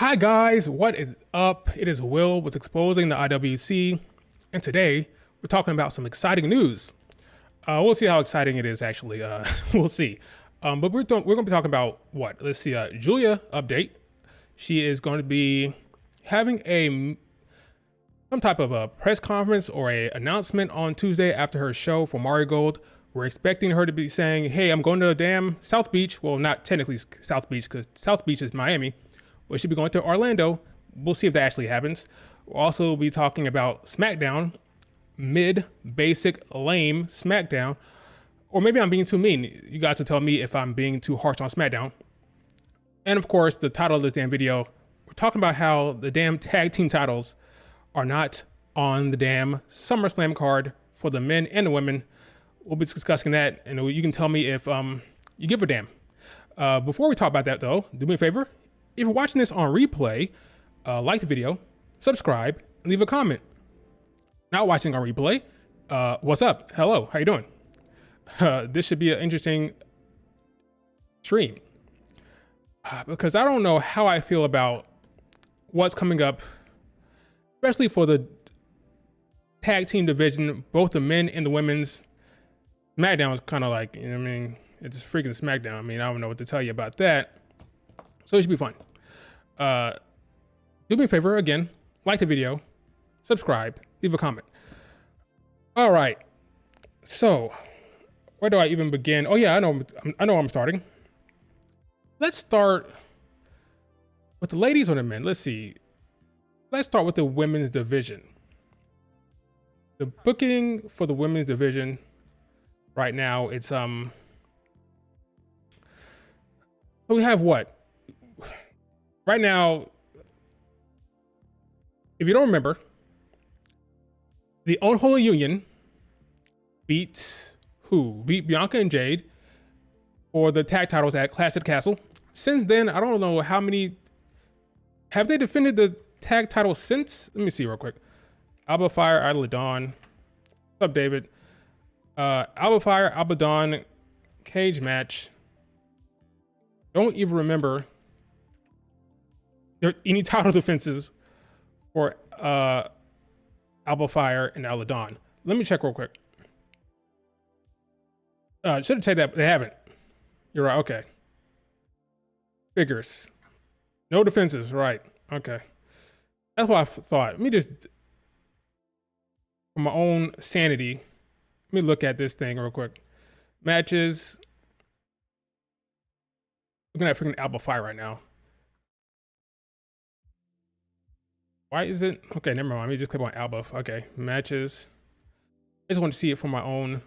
Hi guys, what is up? It is Will with Exposing the IWC, and today we're talking about some exciting news. We'll see how exciting it is actually. We'll see. But we're going to be talking about what? Let's see. Julia update. She is going to be having some type of a press conference or a announcement on Tuesday after her show for Mario Gold. We're expecting her to be saying, "Hey, I'm going to damn South Beach." Well, not technically South Beach because South Beach is Miami. But she'll be going to Orlando. We'll see if that actually happens. We'll also be talking about SmackDown, mid, basic, lame SmackDown. Or maybe I'm being too mean. You guys will tell me if I'm being too harsh on SmackDown. And of course, the title of this damn video, we're talking about how the damn tag team titles are not on the damn SummerSlam card for the men and the women. We'll be discussing that, and you can tell me if you give a damn. Before we talk about that though, do me a favor. If you're watching this on replay, like the video, subscribe, and leave a comment. Not watching on replay, what's up? Hello, how you doing? This should be an interesting stream because I don't know how I feel about what's coming up, especially for the tag team division, both the men and the women's. SmackDown is kind of like, you know what I mean, it's freaking SmackDown. I mean, I don't know what to tell you about that. So it should be fun. Do me a favor again, like the video, subscribe, leave a comment. All right. So where do I even begin? Oh yeah, I know I'm starting. Let's start with the ladies or the men. Let's see. Let's start with the women's division. The booking for the women's division right now, it's so we have what? Right now, if you don't remember, the Unholy Union beat who? Beat Bianca and Jade for the tag titles at Clash at the Castle. Since then, I don't know how many. Have they defended the tag title since? Let me see real quick. Alba Fire, Idol of Dawn. What's up, David? Alba Fire, Alba Dawn, cage match. Don't even remember there any title defenses for Alba Fire and Alba Dawn. Let me check real quick. Should have said that, but they haven't. You're right, okay. Figures. No defenses, right, okay. That's what I thought. Let me just, for my own sanity, let me look at this thing real quick. Matches. Looking at freaking Alba Fire right now. Why is it? Okay, never mind. Let me just click on Alba. Okay, matches. I just want to see it for my own.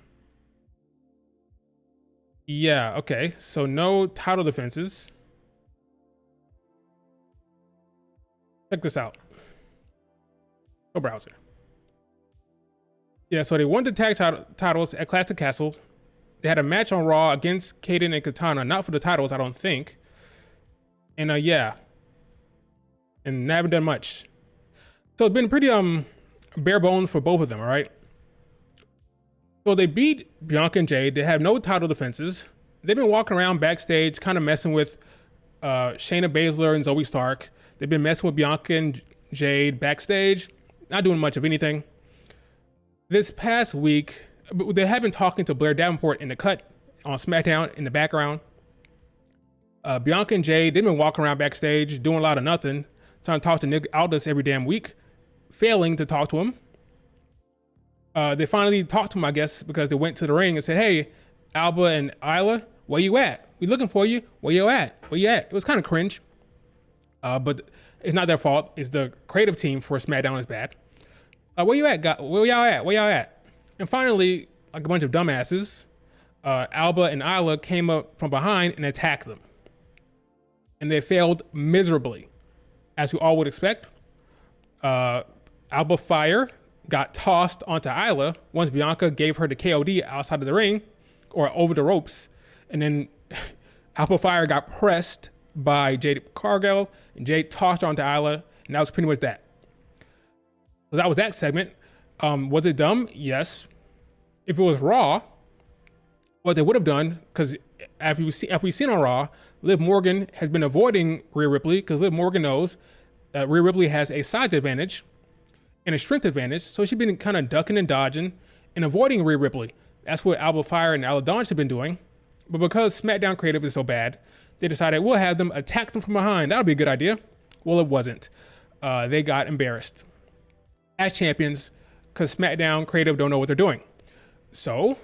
Yeah, okay. So no title defenses. Check this out. Go browser. Yeah, so they won the tag titles at Clash of Castle. They had a match on Raw against Kaden and Katana, not for the titles, I don't think. And yeah, and they haven't done much. So it's been pretty bare bones for both of them, all right? So they beat Bianca and Jade. They have no title defenses. They've been walking around backstage, kind of messing with Shayna Baszler and Zoe Stark. They've been messing with Bianca and Jade backstage, not doing much of anything. This past week, they have been talking to Blair Davenport in the cut on SmackDown in the background. Bianca and Jade, they've been walking around backstage, doing a lot of nothing, trying to talk to Nick Aldis every damn week, failing to talk to him. They finally talked to him, I guess, because they went to the ring and said, "Hey, Alba and Isla, where you at? We looking for you. Where you at? Where you at?" It was kind of cringe, but it's not their fault. It's the creative team for SmackDown is bad. Where you at? Where y'all at? Where y'all at? And finally, like a bunch of dumbasses, Alba and Isla came up from behind and attacked them. And they failed miserably, as we all would expect. Alba Fire got tossed onto Isla once Bianca gave her the KOD outside of the ring, or over the ropes. And then Alba Fire got pressed by Jade Cargill, and Jade tossed her onto Isla, and that was pretty much that. So that was that segment. Was it dumb? Yes. If it was Raw, what they would have done, because after we've seen on Raw, Liv Morgan has been avoiding Rhea Ripley because Liv Morgan knows that Rhea Ripley has a size advantage and a strength advantage, so she's been kind of ducking and dodging and avoiding Rhea Ripley. That's what Alba Fire and Aladon have been doing. But because SmackDown creative is so bad, they decided we'll have them attack them from behind. That'll be a good idea. Well, it wasn't. They got embarrassed as champions because SmackDown creative don't know what they're doing. So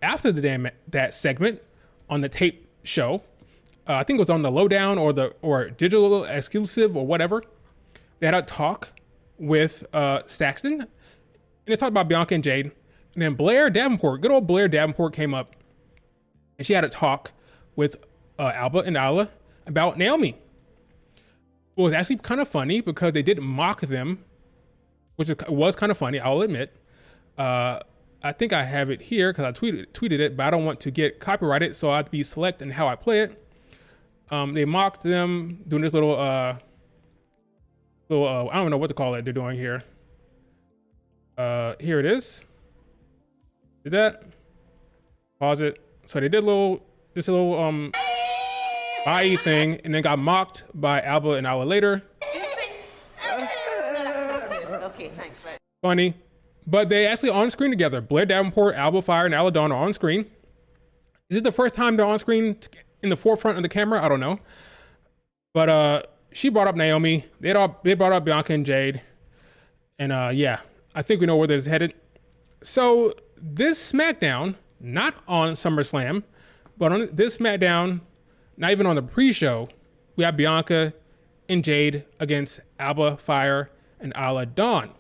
after that segment on the tape show, I think it was on the Lowdown or digital exclusive or whatever, they had a talk with Saxton, and they talked about Bianca and Jade. And then Blair Davenport, good old Blair Davenport, came up, and she had a talk with Alba and Isla about Naomi. It was actually kind of funny because they did mock them, which was kind of funny, I'll admit. I think I have it here because I tweeted it, but I don't want to get copyrighted, so I have to be select in how I play it. They mocked them doing this little, I don't know what to call it. They're doing here. Here it is. Did that? Pause it. So they did this little bye thing, and then got mocked by Alba and Isla later. Okay, thanks. Bye. Funny. But they actually on screen together. Blair Davenport, Alba Fire, and Aladon are on screen. Is it the first time they're on screen in the forefront of the camera? I don't know. But she brought up Naomi. They brought up Bianca and Jade. And yeah, I think we know where this is headed. So this SmackDown, not on SummerSlam, but on this SmackDown, not even on the pre-show, we have Bianca and Jade against Alba Fire and Isla Dawn.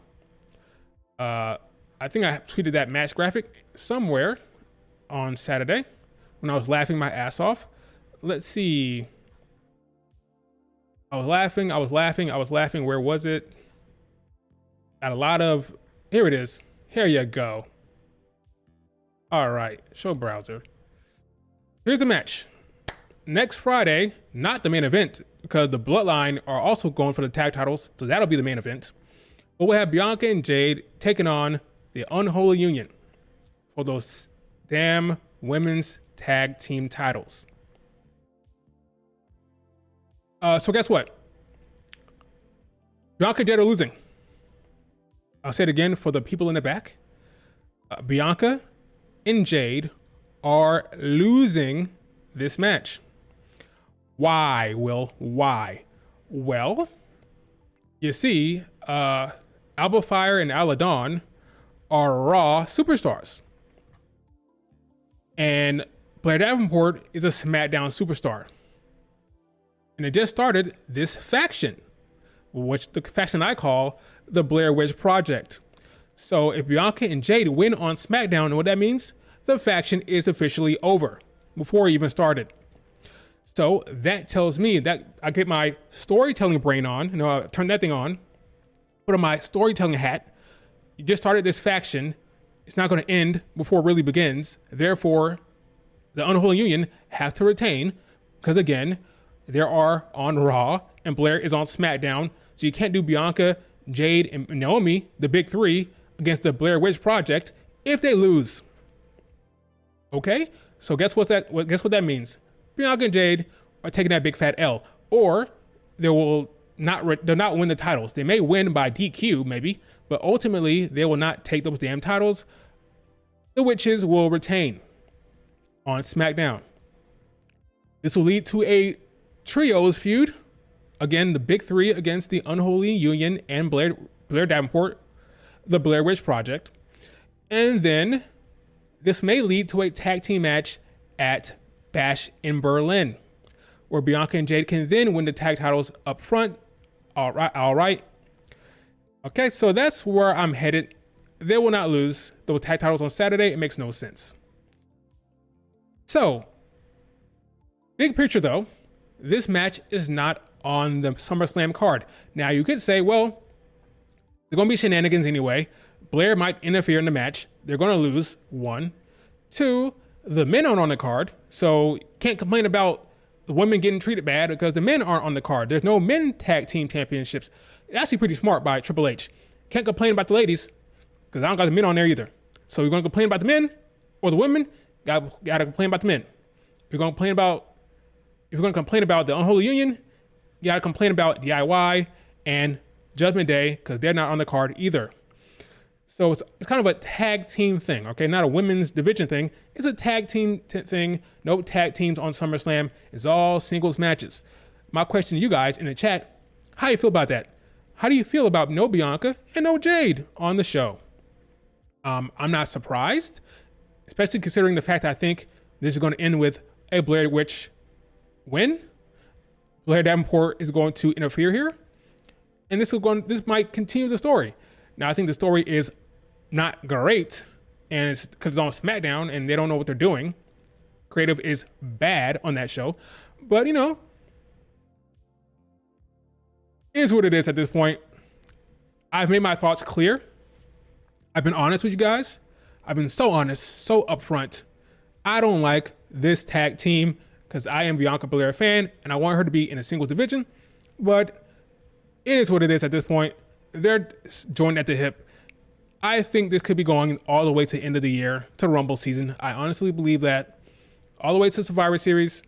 I think I tweeted that match graphic somewhere on Saturday when I was laughing my ass off. Let's see. I was laughing. Where was it? Got a lot of, here it is. Here you go. All right, show browser. Here's the match. Next Friday, not the main event, because the Bloodline are also going for the tag titles, so that'll be the main event. But we'll have Bianca and Jade taking on the Unholy Union for those damn women's tag team titles. So guess what? Bianca and Jade are losing. I'll say it again for the people in the back. Bianca and Jade are losing this match. Why, Will? Why? Well, you see, Alba Fire and Isla Dawn are Raw superstars. And Blair Davenport is a SmackDown superstar. And it just started this faction, which the faction I call the Blair Witch Project. So if Bianca and Jade win on SmackDown, and what that means, the faction is officially over before it even started. So that tells me that I get my storytelling brain on, I turn that thing on, put on my storytelling hat. You just started this faction. It's not going to end before it really begins. Therefore, the Unholy Union have to retain because, again, they are on Raw and Blair is on SmackDown. So you can't do Bianca, Jade, and Naomi, the big three, against the Blair Witch Project if they lose. Okay? So guess what that means? Bianca and Jade are taking that big fat L. Or they'll not win the titles. They may win by DQ, maybe, but ultimately they will not take those damn titles. The Witches will retain on SmackDown. This will lead to a trios feud. Again, the big three against the Unholy Union and Blair Davenport, the Blair Witch Project. And then this may lead to a tag team match at Bash in Berlin, where Bianca and Jade can then win the tag titles up front. All right. Okay, so that's where I'm headed. They will not lose those tag titles on Saturday. It makes no sense. So, big picture though, this match is not on the SummerSlam card. Now you could say, well, there's going to be shenanigans anyway. Blair might interfere in the match. They're going to lose. 1. 2, the men aren't on the card, so can't complain about the women getting treated bad because the men aren't on the card. There's no men tag team championships. It's actually pretty smart by Triple H. Can't complain about the ladies because I don't got the men on there either. So you're going to complain about the men or the women? Got to complain about the men. If you're going to complain about the unholy union, you got to complain about DIY and Judgment Day because they're not on the card either. So it's kind of a tag team thing, okay? Not a women's division thing. It's a tag team thing. No tag teams on SummerSlam. It's all singles matches. My question to you guys in the chat, how do you feel about that? How do you feel about no Bianca and no Jade on the show? I'm not surprised, especially considering the fact that I think this is going to end with a Blair Witch win. Blair Davenport is going to interfere here, and this might continue the story. Now, I think the story is not great, and it's because it's on SmackDown, and they don't know what they're doing. Creative is bad on that show, but it is what it is at this point. I've made my thoughts clear. I've been honest with you guys. I've been so honest, so upfront. I don't like this tag team because I am Bianca Belair fan, and I want her to be in a single division, but it is what it is at this point. They're joined at the hip. I think this could be going all the way to the end of the year, to Rumble season. I honestly believe that. All the way to Survivor Series,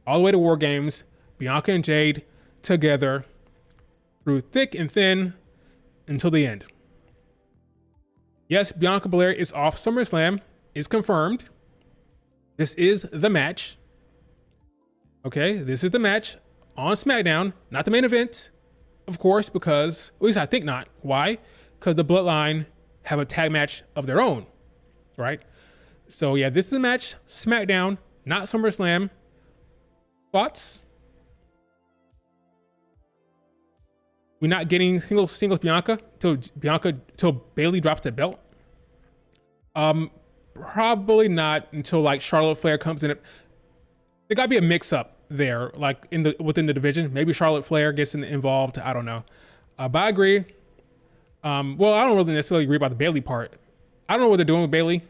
all the way to War Games, Bianca and Jade together through thick and thin until the end. Yes, Bianca Belair is off SummerSlam. It's confirmed. This is the match. Okay, this is the match on SmackDown, not the main event. Of course, because, at least I think not. Why? Because the Bloodline have a tag match of their own, right? So yeah, this is the match, SmackDown, not SummerSlam. Thoughts? We're not getting singles Bianca till Bayley drops the belt. Probably not until like Charlotte Flair comes in. There got to be a mix-up there, like within the division. Maybe Charlotte Flair gets involved. I don't know, but I agree. Well, I don't really necessarily agree about the Bayley part. I don't know what they're doing with Bayley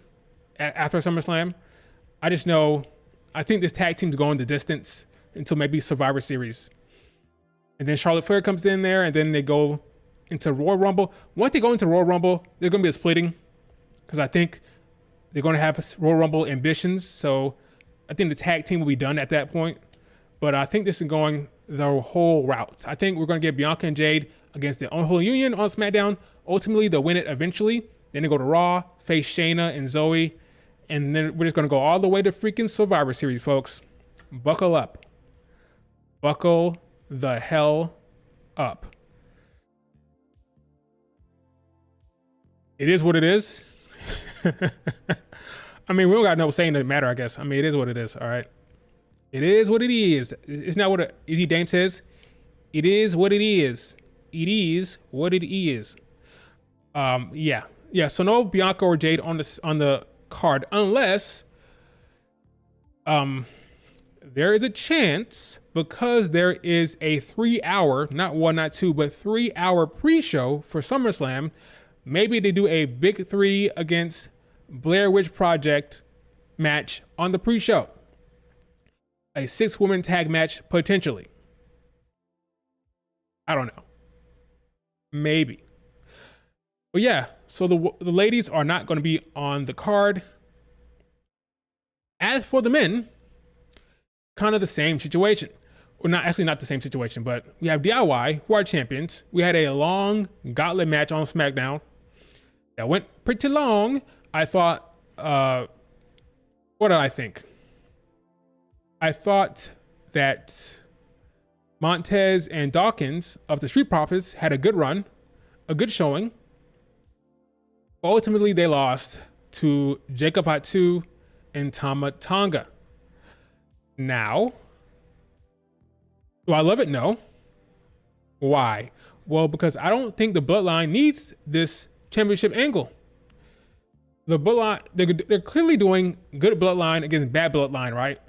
after SummerSlam. I just know I think this tag team's going the distance until maybe Survivor Series, and then Charlotte Flair comes in there, and then they go into Royal Rumble. Once they go into Royal Rumble, there's going to be a splitting because I think they're going to have Royal Rumble ambitions. So I think the tag team will be done at that point. But I think this is going the whole route. I think we're going to get Bianca and Jade against the Unholy Union on SmackDown. Ultimately, they'll win it eventually. Then they go to Raw, face Shayna and Zoe. And then we're just going to go all the way to freaking Survivor Series, folks. Buckle up. Buckle the hell up. It is what it is. I mean, we don't got no saying that matter, I guess. I mean, it is what it is, all right? It is what it is. It's not what Easy Dame says. It is what it is. It is what it is. Yeah. So no Bianca or Jade on the card unless there is a chance, because there is a 3-hour, not 1, not 2, but 3-hour pre-show for SummerSlam. Maybe they do a big 3 against Blair Witch Project match on the pre-show. A 6-woman tag match, potentially. I don't know. Maybe. But yeah, so the ladies are not going to be on the card. As for the men, kind of the same situation. Well, not the same situation, but we have DIY, who are champions. We had a long gauntlet match on SmackDown that went pretty long. I thought, what did I think? I thought that Montez and Dawkins of the Street Profits had a good run, a good showing. Ultimately, they lost to Jacob Fatu and Tama Tonga. Now, do I love it? No. Why? Well, because I don't think the Bloodline needs this championship angle. The Bloodline, they're clearly doing good Bloodline against bad Bloodline, right?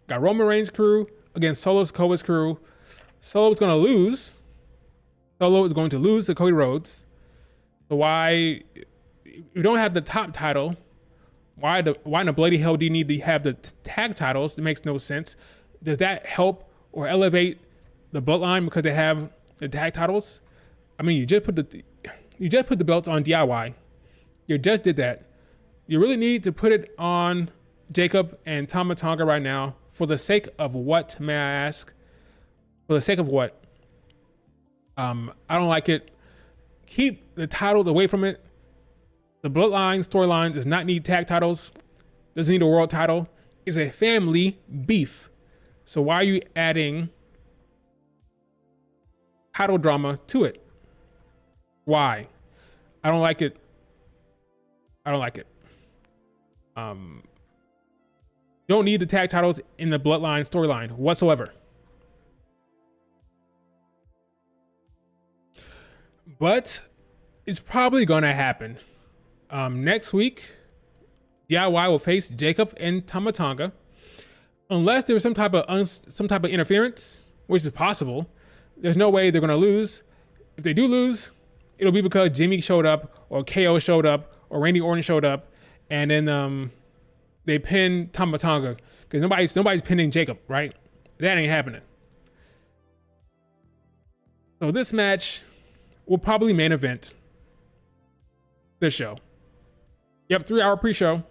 Got Roman Reigns' crew against Solo Sikoa's crew. Solo is going to lose. Solo is going to lose to Cody Rhodes. So why, if you don't have the top title, why in the bloody hell do you need to have the tag titles? It makes no sense. Does that help or elevate the Bloodline because they have the tag titles? I mean, you just put the belts on DIY. You just did that. You really need to put it on Jacob and Tama Tonga right now. For the sake of what, may I ask? For the sake of what? I don't like it. Keep the titles away from it. The Bloodline storyline does not need tag titles. Doesn't need a world title. It's a family beef. So why are you adding title drama to it? Why? I don't like it. I don't like it. Don't need the tag titles in the Bloodline storyline whatsoever. But it's probably gonna happen. Next week, DIY will face Jacob and Tama Tonga, unless there's some type of interference, which is possible. There's no way they're gonna lose. If they do lose, it'll be because Jimmy showed up, or KO showed up, or Randy Orton showed up, and then they pin Tama Tonga because nobody's pinning Jacob, right? That ain't happening. So this match will probably main event this show. Yep, 3-hour pre-show.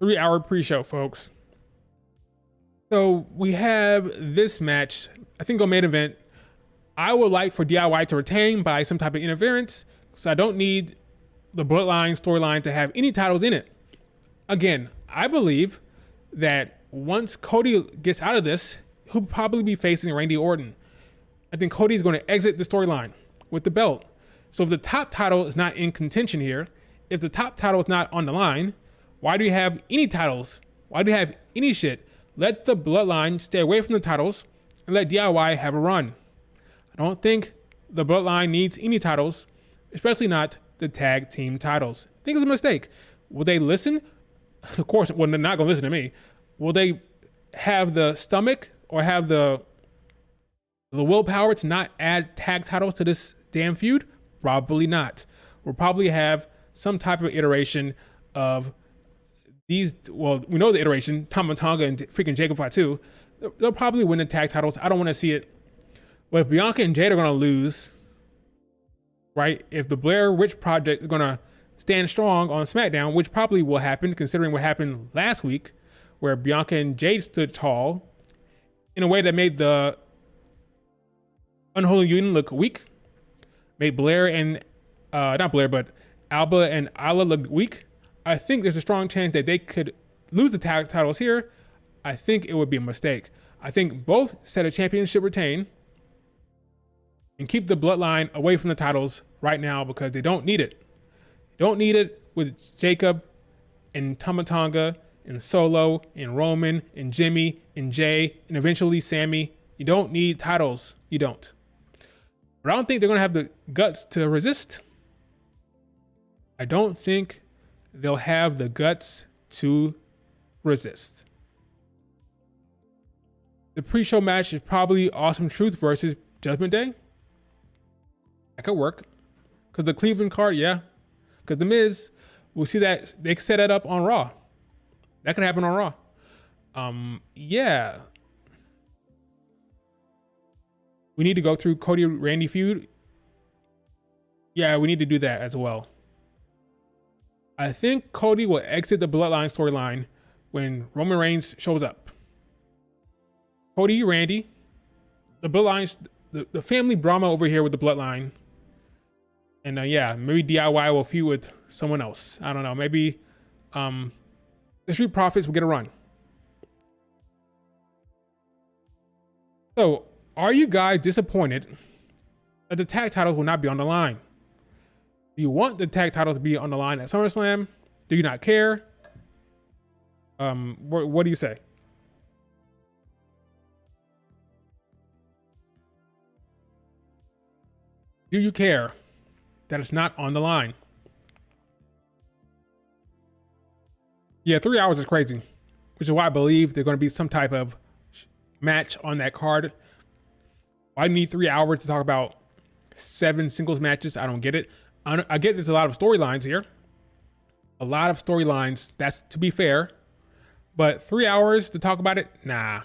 Three-hour pre-show, folks. So we have this match, I think on main event. I would like for DIY to retain by some type of interference, so I don't need the Bloodline storyline to have any titles in it. Again, I believe that once Cody gets out of this, he'll probably be facing Randy Orton. I think Cody's going to exit the storyline with the belt. So if the top title is not in contention here, if the top title is not on the line, why do you have any titles? Why do you have any shit? Let the Bloodline stay away from the titles and let DIY have a run. I don't think the Bloodline needs any titles, especially not the tag team titles. I think it's a mistake. Will they listen? Of course, well, they're not going to listen to me. Will they have the stomach or have the willpower to not add tag titles to this damn feud? Probably not. We'll probably have some type of iteration of these. Well, we know the iteration, Tama Tonga and freaking Jacob Fatu. They'll probably win the tag titles. I don't want to see it. But if Bianca and Jade are going to lose, right? If the Blair Witch Project is going to stand strong on SmackDown, which probably will happen considering what happened last week, where Bianca and Jade stood tall in a way that made the Unholy Union look weak, made Blair and, not Blair, but Alba and Isla look weak. I think there's a strong chance that they could lose the tag titles here. I think it would be a mistake. I think both set a championship retain and keep the Bloodline away from the titles right now because they don't need it. Don't need it with Jacob and Tama Tonga and Solo and Roman and Jimmy and Jay and eventually Sammy. You don't need titles. You don't. But I don't think they're going to have the guts to resist. I don't think they'll have the guts to resist. The pre-show match is probably Awesome Truth versus Judgment Day. That could work. Because the Cleveland card, yeah. Because The Miz, we'll see that they can set that up on Raw. That could happen on Raw. Yeah. We need to go through Cody Randy feud. Yeah, we need to do that as well. I think Cody will exit the Bloodline storyline when Roman Reigns shows up. Cody, Randy, the Bloodline, the family drama over here with the Bloodline. And yeah, maybe DIY will feud with someone else. I don't know. Maybe the Street Profits will get a run. So, are you guys disappointed that the tag titles will not be on the line? Do you want the tag titles to be on the line at SummerSlam? Do you not care? What do you say? Do you care that it's not on the line? Yeah, 3 hours is crazy, which is why I believe there's going to be some type of match on that card. Why do you need 3 hours to talk about 7 singles matches? I don't get it. I get there's a lot of storylines here. A lot of storylines, that's to be fair. But 3 hours to talk about it? Nah.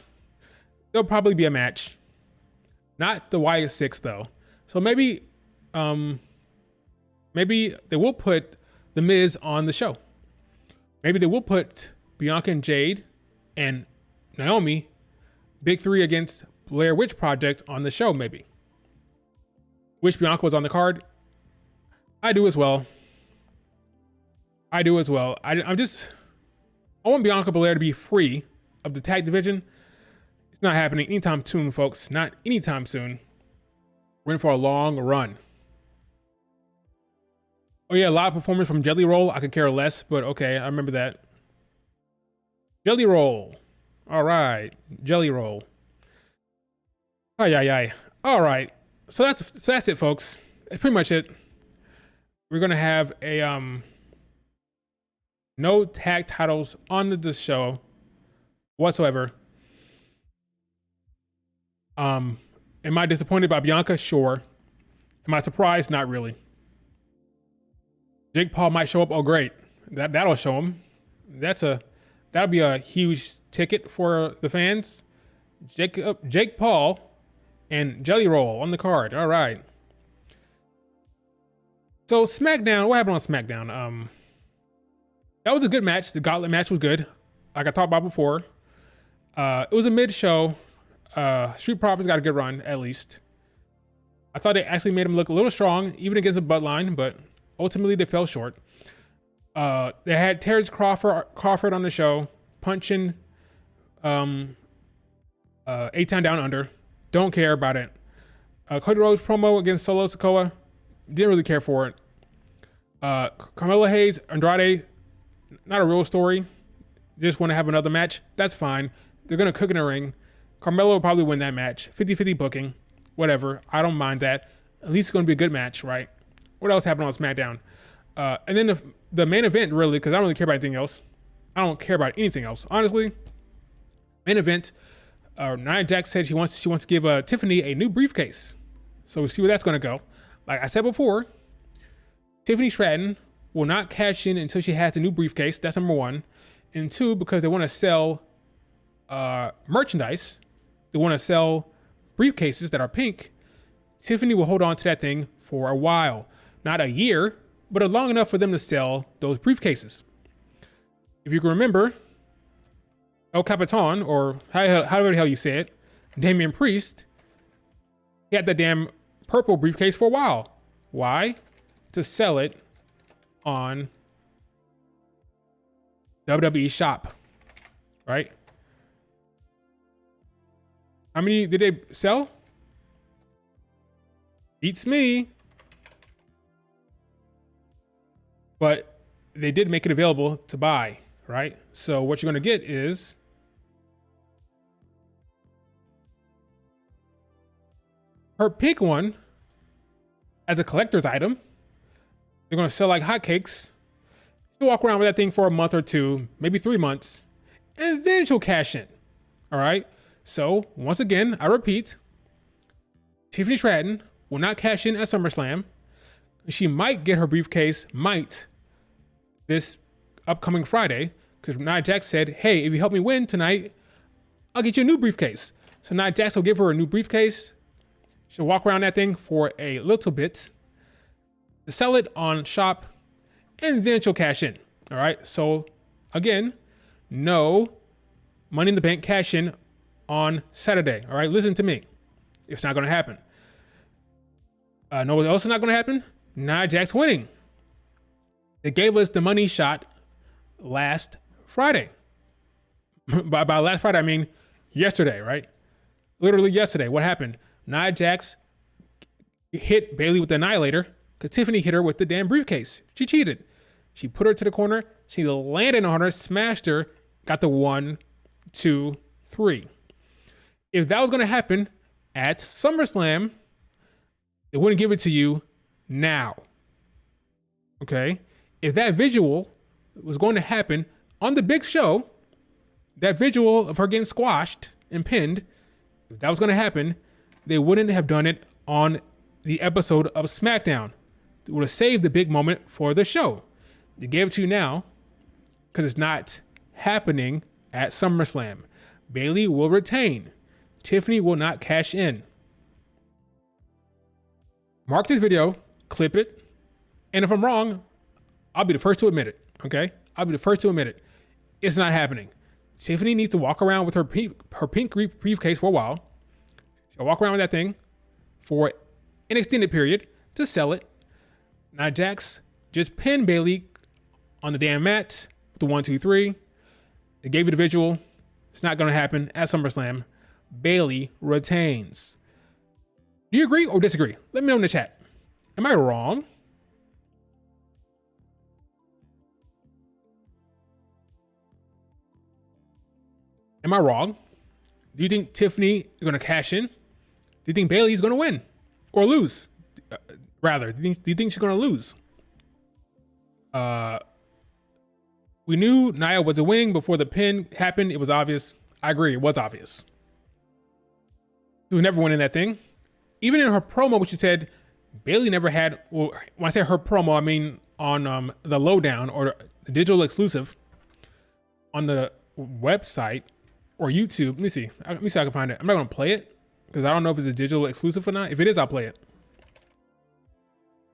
There'll probably be a match. Not the Wyatt 6 though. So maybe maybe they will put The Miz on the show. Maybe they will put Bianca and Jade and Naomi, big three against Blair Witch Project on the show, maybe. Wish Bianca was on the card. I do as well. I want Bianca Belair to be free of the tag division. It's not happening anytime soon, folks. Not anytime soon. We're in for a long run. Oh yeah, live performance from Jelly Roll. I could care less, but okay, I remember that. Jelly Roll. All right, Jelly Roll. Ay. All right, so that's it, folks. That's pretty much it. We're gonna have a no tag titles on the show whatsoever. Am I disappointed by Bianca? Sure. Am I surprised? Not really. Jake Paul might show up. Oh, great. That'll show him. That'll be a huge ticket for the fans. Jake Paul and Jelly Roll on the card. All right. So SmackDown, what happened on SmackDown? That was a good match. The Gauntlet match was good, like I talked about before. It was a mid-show. Street Profits got a good run, at least. I thought they actually made him look a little strong, even against the Bloodline, but ultimately they fell short. They had Terrence Crawford on the show, punching 8-Town Down Under. Don't care about it. Cody Rhodes promo against Solo Sikoa. Didn't really care for it. Carmelo Hayes, Andrade, not a real story. Just want to have another match. That's fine. They're going to cook in the ring. Carmelo will probably win that match. 50-50 booking. Whatever. I don't mind that. At least it's going to be a good match, right? What else happened on SmackDown? And then the main event, really, because I don't really care about anything else. I don't care about anything else. Honestly, main event, Nia Jax said she wants to give Tiffany a new briefcase. So we'll see where that's going to go. Like I said before, Tiffany Stratton will not cash in until she has the new briefcase. That's number one. And two, because they want to sell merchandise. They want to sell briefcases that are pink. Tiffany will hold on to that thing for a while. Not a year, but long enough for them to sell those briefcases. If you can remember, El Capitan, or however the hell you say it, Damian Priest, he had that damn purple briefcase for a while. Why? To sell it on WWE Shop, right? How many did they sell? Beats me. But they did make it available to buy, right? So what you're going to get is her pink one as a collector's item. They're going to sell like hotcakes. She'll walk around with that thing for a month or two, maybe 3 months, and then she'll cash in. All right. So once again, I repeat, Tiffany Stratton will not cash in at SummerSlam. She might get her briefcase, this upcoming Friday, because Nia Jax said, hey, if you help me win tonight, I'll get you a new briefcase. So Nia Jax will give her a new briefcase. She'll walk around that thing for a little bit, to sell it on Shop, and then she'll cash in. All right. So again, no Money in the Bank cash in on Saturday. All right. Listen to me. It's not going to happen. Know what else is not going to happen? Nia Jax winning. They gave us the money shot last Friday. by last Friday, I mean yesterday, right? Literally yesterday. What happened? Nia Jax hit Bayley with the Annihilator because Tiffany hit her with the damn briefcase. She cheated. She put her to the corner. She landed on her, smashed her, got the 1, 2, 3. If that was going to happen at SummerSlam, they wouldn't give it to you now. Okay? If that visual was going to happen on the big show, that visual of her getting squashed and pinned, if that was going to happen, they wouldn't have done it on the episode of SmackDown. They would have saved the big moment for the show. They gave it to you now because it's not happening at SummerSlam. Bayley will retain. Tiffany will not cash in. Mark this video clip it. And if I'm wrong, I'll be the first to admit it. Okay? I'll be the first to admit it. It's not happening. Tiffany needs to walk around with her pink briefcase for a while. She'll walk around with that thing for an extended period to sell it. Nia Jax just pinned Bayley on the damn mat with the 1, 2, 3. They gave you the visual. It's not going to happen at SummerSlam. Bayley retains. Do you agree or disagree? Let me know in the chat. Am I wrong? Am I wrong? Do you think Tiffany is going to cash in? Do you think Bayley is going to win or lose? Rather, do you think she's going to lose? We knew Nia was winning before the pin happened. It was obvious. I agree. It was obvious. She was never winning that thing. Even in her promo, which she said Bayley never had. Well, when I say her promo, I mean on the lowdown or the digital exclusive on the website or YouTube. Let me see. Let me see if I can find it. I'm not going to play it because I don't know if it's a digital exclusive or not. If it is, I'll play it.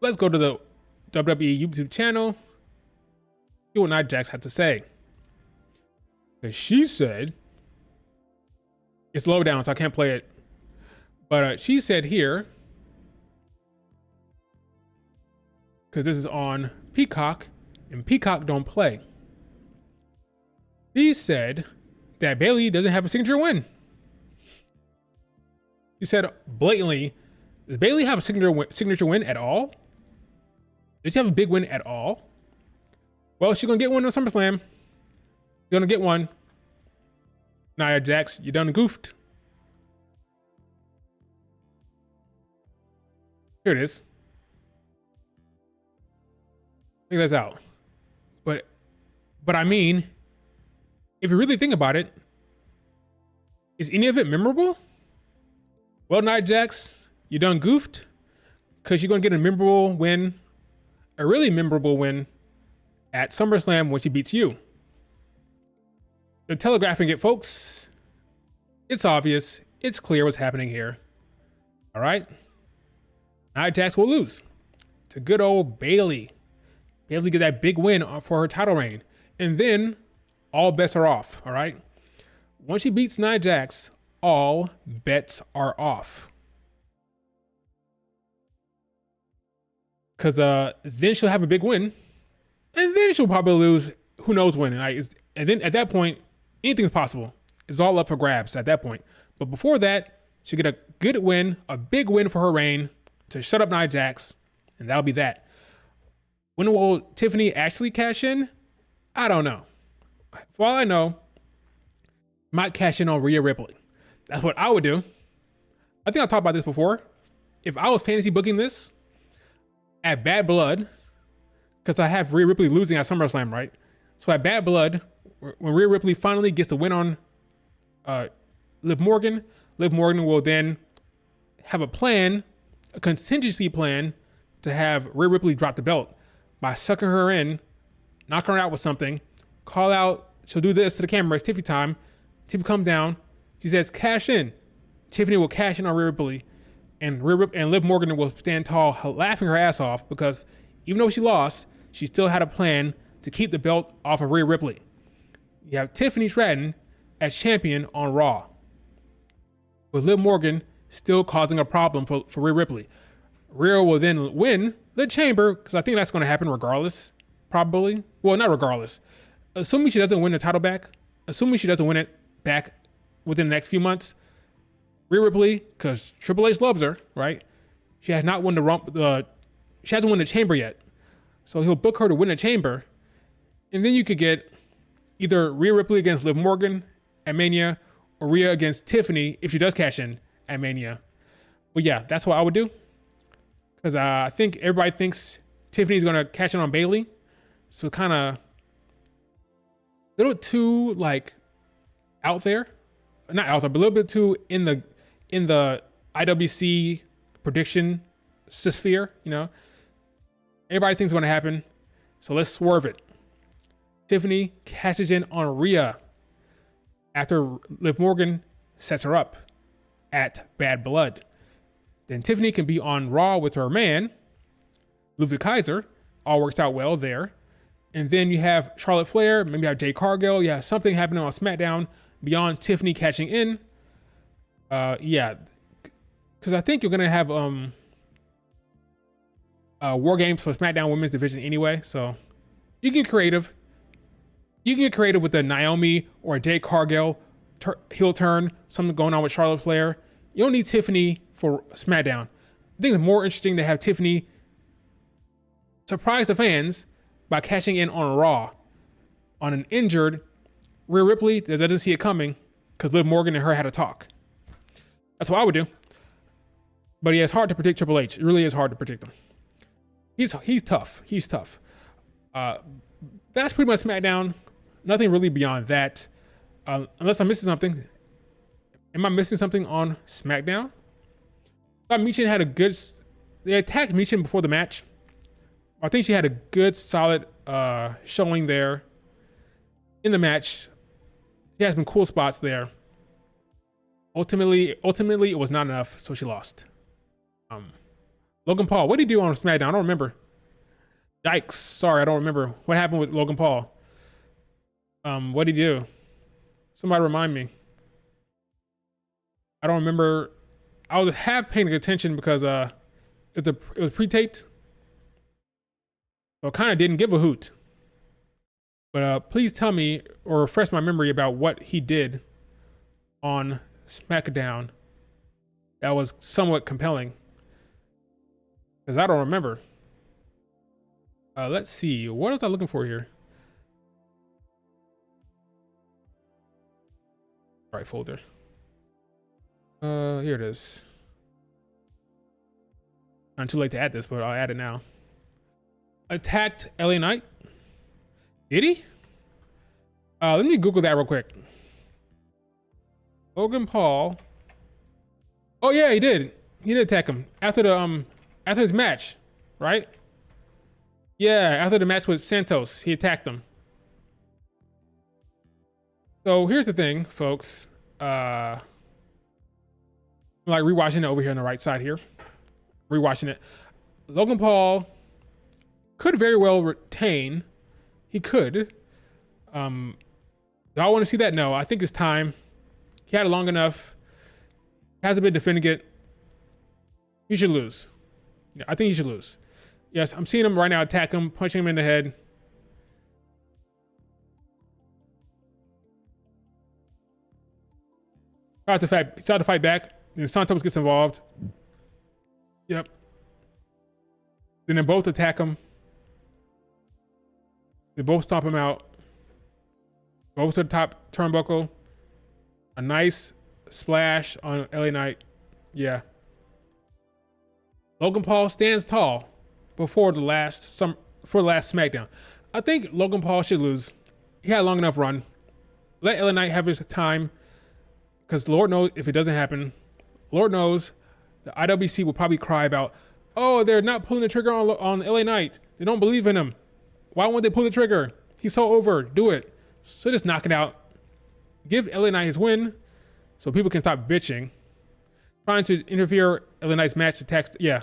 Let's go to the WWE YouTube channel. See what Nia Jax had to say. Because she said, it's low down, so I can't play it. But she said here, because this is on Peacock, and Peacock don't play. She said that Bayley doesn't have a signature win. She said blatantly, does Bayley have a signature win at all? Did she have a big win at all? Well, she's going to get one on SummerSlam. She's going to get one. Nia Jax, you done goofed. Here it is. Check this out. But I mean, if you really think about it, is any of it memorable? Well, Nia Jax, you done goofed because you're going to get a memorable win, a really memorable win at SummerSlam when she beats you. They're telegraphing it, folks. It's obvious. It's clear what's happening here. All right? Nia Jax will lose to good old Bayley. Bayley get that big win for her title reign. And then all bets are off, all right? Once she beats Nia Jax, all bets are off. Because then she'll have a big win. And then she'll probably lose who knows when. And then at that point, anything's possible. It's all up for grabs at that point. But before that, she'll get a good win, a big win for her reign to shut up Nia Jax. And that'll be that. When will Tiffany actually cash in? I don't know. For all I know, might cash in on Rhea Ripley. That's what I would do. I think I talked about this before. If I was fantasy booking this at Bad Blood, because I have Rhea Ripley losing at SummerSlam, right? So at Bad Blood, when Rhea Ripley finally gets the win on Liv Morgan will then have a plan, a contingency plan to have Rhea Ripley drop the belt by sucking her in, knocking her out with something, call out, she'll do this to the camera, it's Tiffany time. Tiffany comes down, she says, cash in. Tiffany will cash in on Rhea Ripley, and Liv Morgan will stand tall, laughing her ass off because even though she lost, she still had a plan to keep the belt off of Rhea Ripley. You have Tiffany Stratton as champion on Raw, with Liv Morgan still causing a problem for Rhea Ripley. Rhea will then win the chamber, because I think that's going to happen regardless, probably. Well, not regardless. Assuming she doesn't win the title back, assuming she doesn't win it back within the next few months, Rhea Ripley, because Triple H loves her, right? She has not won she hasn't won the chamber yet. So he'll book her to win the chamber. And then you could get either Rhea Ripley against Liv Morgan at Mania or Rhea against Tiffany if she does cash in at Mania. But yeah, that's what I would do. Because I think everybody thinks Tiffany's going to cash in on Bayley. So kind of a little too like out there. Not out there, but a little bit too in the IWC prediction sphere, you know. Everybody thinks it's going to happen. So let's swerve it. Tiffany cashes in on Rhea after Liv Morgan sets her up at Bad Blood. Then Tiffany can be on Raw with her man, Ludwig Kaiser. All works out well there. And then you have Charlotte Flair, maybe you have Jade Cargill. Yeah, something happening on SmackDown beyond Tiffany catching in. Yeah, because I think you're gonna have War Games for SmackDown Women's Division anyway. So you can get creative. You can get creative with the Naomi or Jade Cargill heel turn, something going on with Charlotte Flair. You don't need Tiffany for SmackDown. I think it's more interesting to have Tiffany surprise the fans by cashing in on Raw on an injured Rhea Ripley that doesn't see it coming because Liv Morgan and her had a talk. That's what I would do. But yeah, it's hard to predict Triple H. It really is hard to predict him. He's tough. He's tough. That's pretty much SmackDown. Nothing really beyond that. Unless I'm missing something. Am I missing something on SmackDown? I thought Michin had a good... They attacked Michin before the match. I think she had a good, solid showing there in the match. She has some cool spots there. Ultimately, it was not enough, so she lost. Logan Paul, what did he do on SmackDown? I don't remember. Yikes. Sorry, I don't remember. What happened with Logan Paul? What did he do? Somebody remind me. I don't remember. I was half paying attention because it was pre-taped. So I kind of didn't give a hoot. But please tell me or refresh my memory about what he did on SmackDown that was somewhat compelling. Because I don't remember. Let's see. What was I looking for here? All right, folder. Here it is. Not too late to add this, but I'll add it now. Attacked LA Knight. Did he? Let me Google that real quick. Logan Paul. Oh yeah, he did. He did attack him after his match, right? Yeah, after the match with Santos, he attacked him. So here's the thing, folks. I'm like rewatching it over here on the right side here. Rewatching it. Logan Paul could very well retain. He could. Do I want to see that? No, I think it's time. He had it long enough. Hasn't been defending it. He should lose. Yeah, I think he should lose. Yes, I'm seeing him right now attack him, punching him in the head. Tried to fight back. Then Santos gets involved. Yep. Then they both attack him. They both stomp him out. Goes to the top turnbuckle. A nice splash on LA Knight. Yeah. Logan Paul stands tall before the last SmackDown. I think Logan Paul should lose. He had a long enough run. Let LA Knight have his time. Because Lord knows if it doesn't happen, Lord knows the IWC will probably cry about, oh, they're not pulling the trigger on LA Knight. They don't believe in him. Why won't they pull the trigger? He's so over. Do it. So just knock it out. Give LA Knight his win so people can stop bitching. Trying to interfere LA Knight's match attacks. Yeah.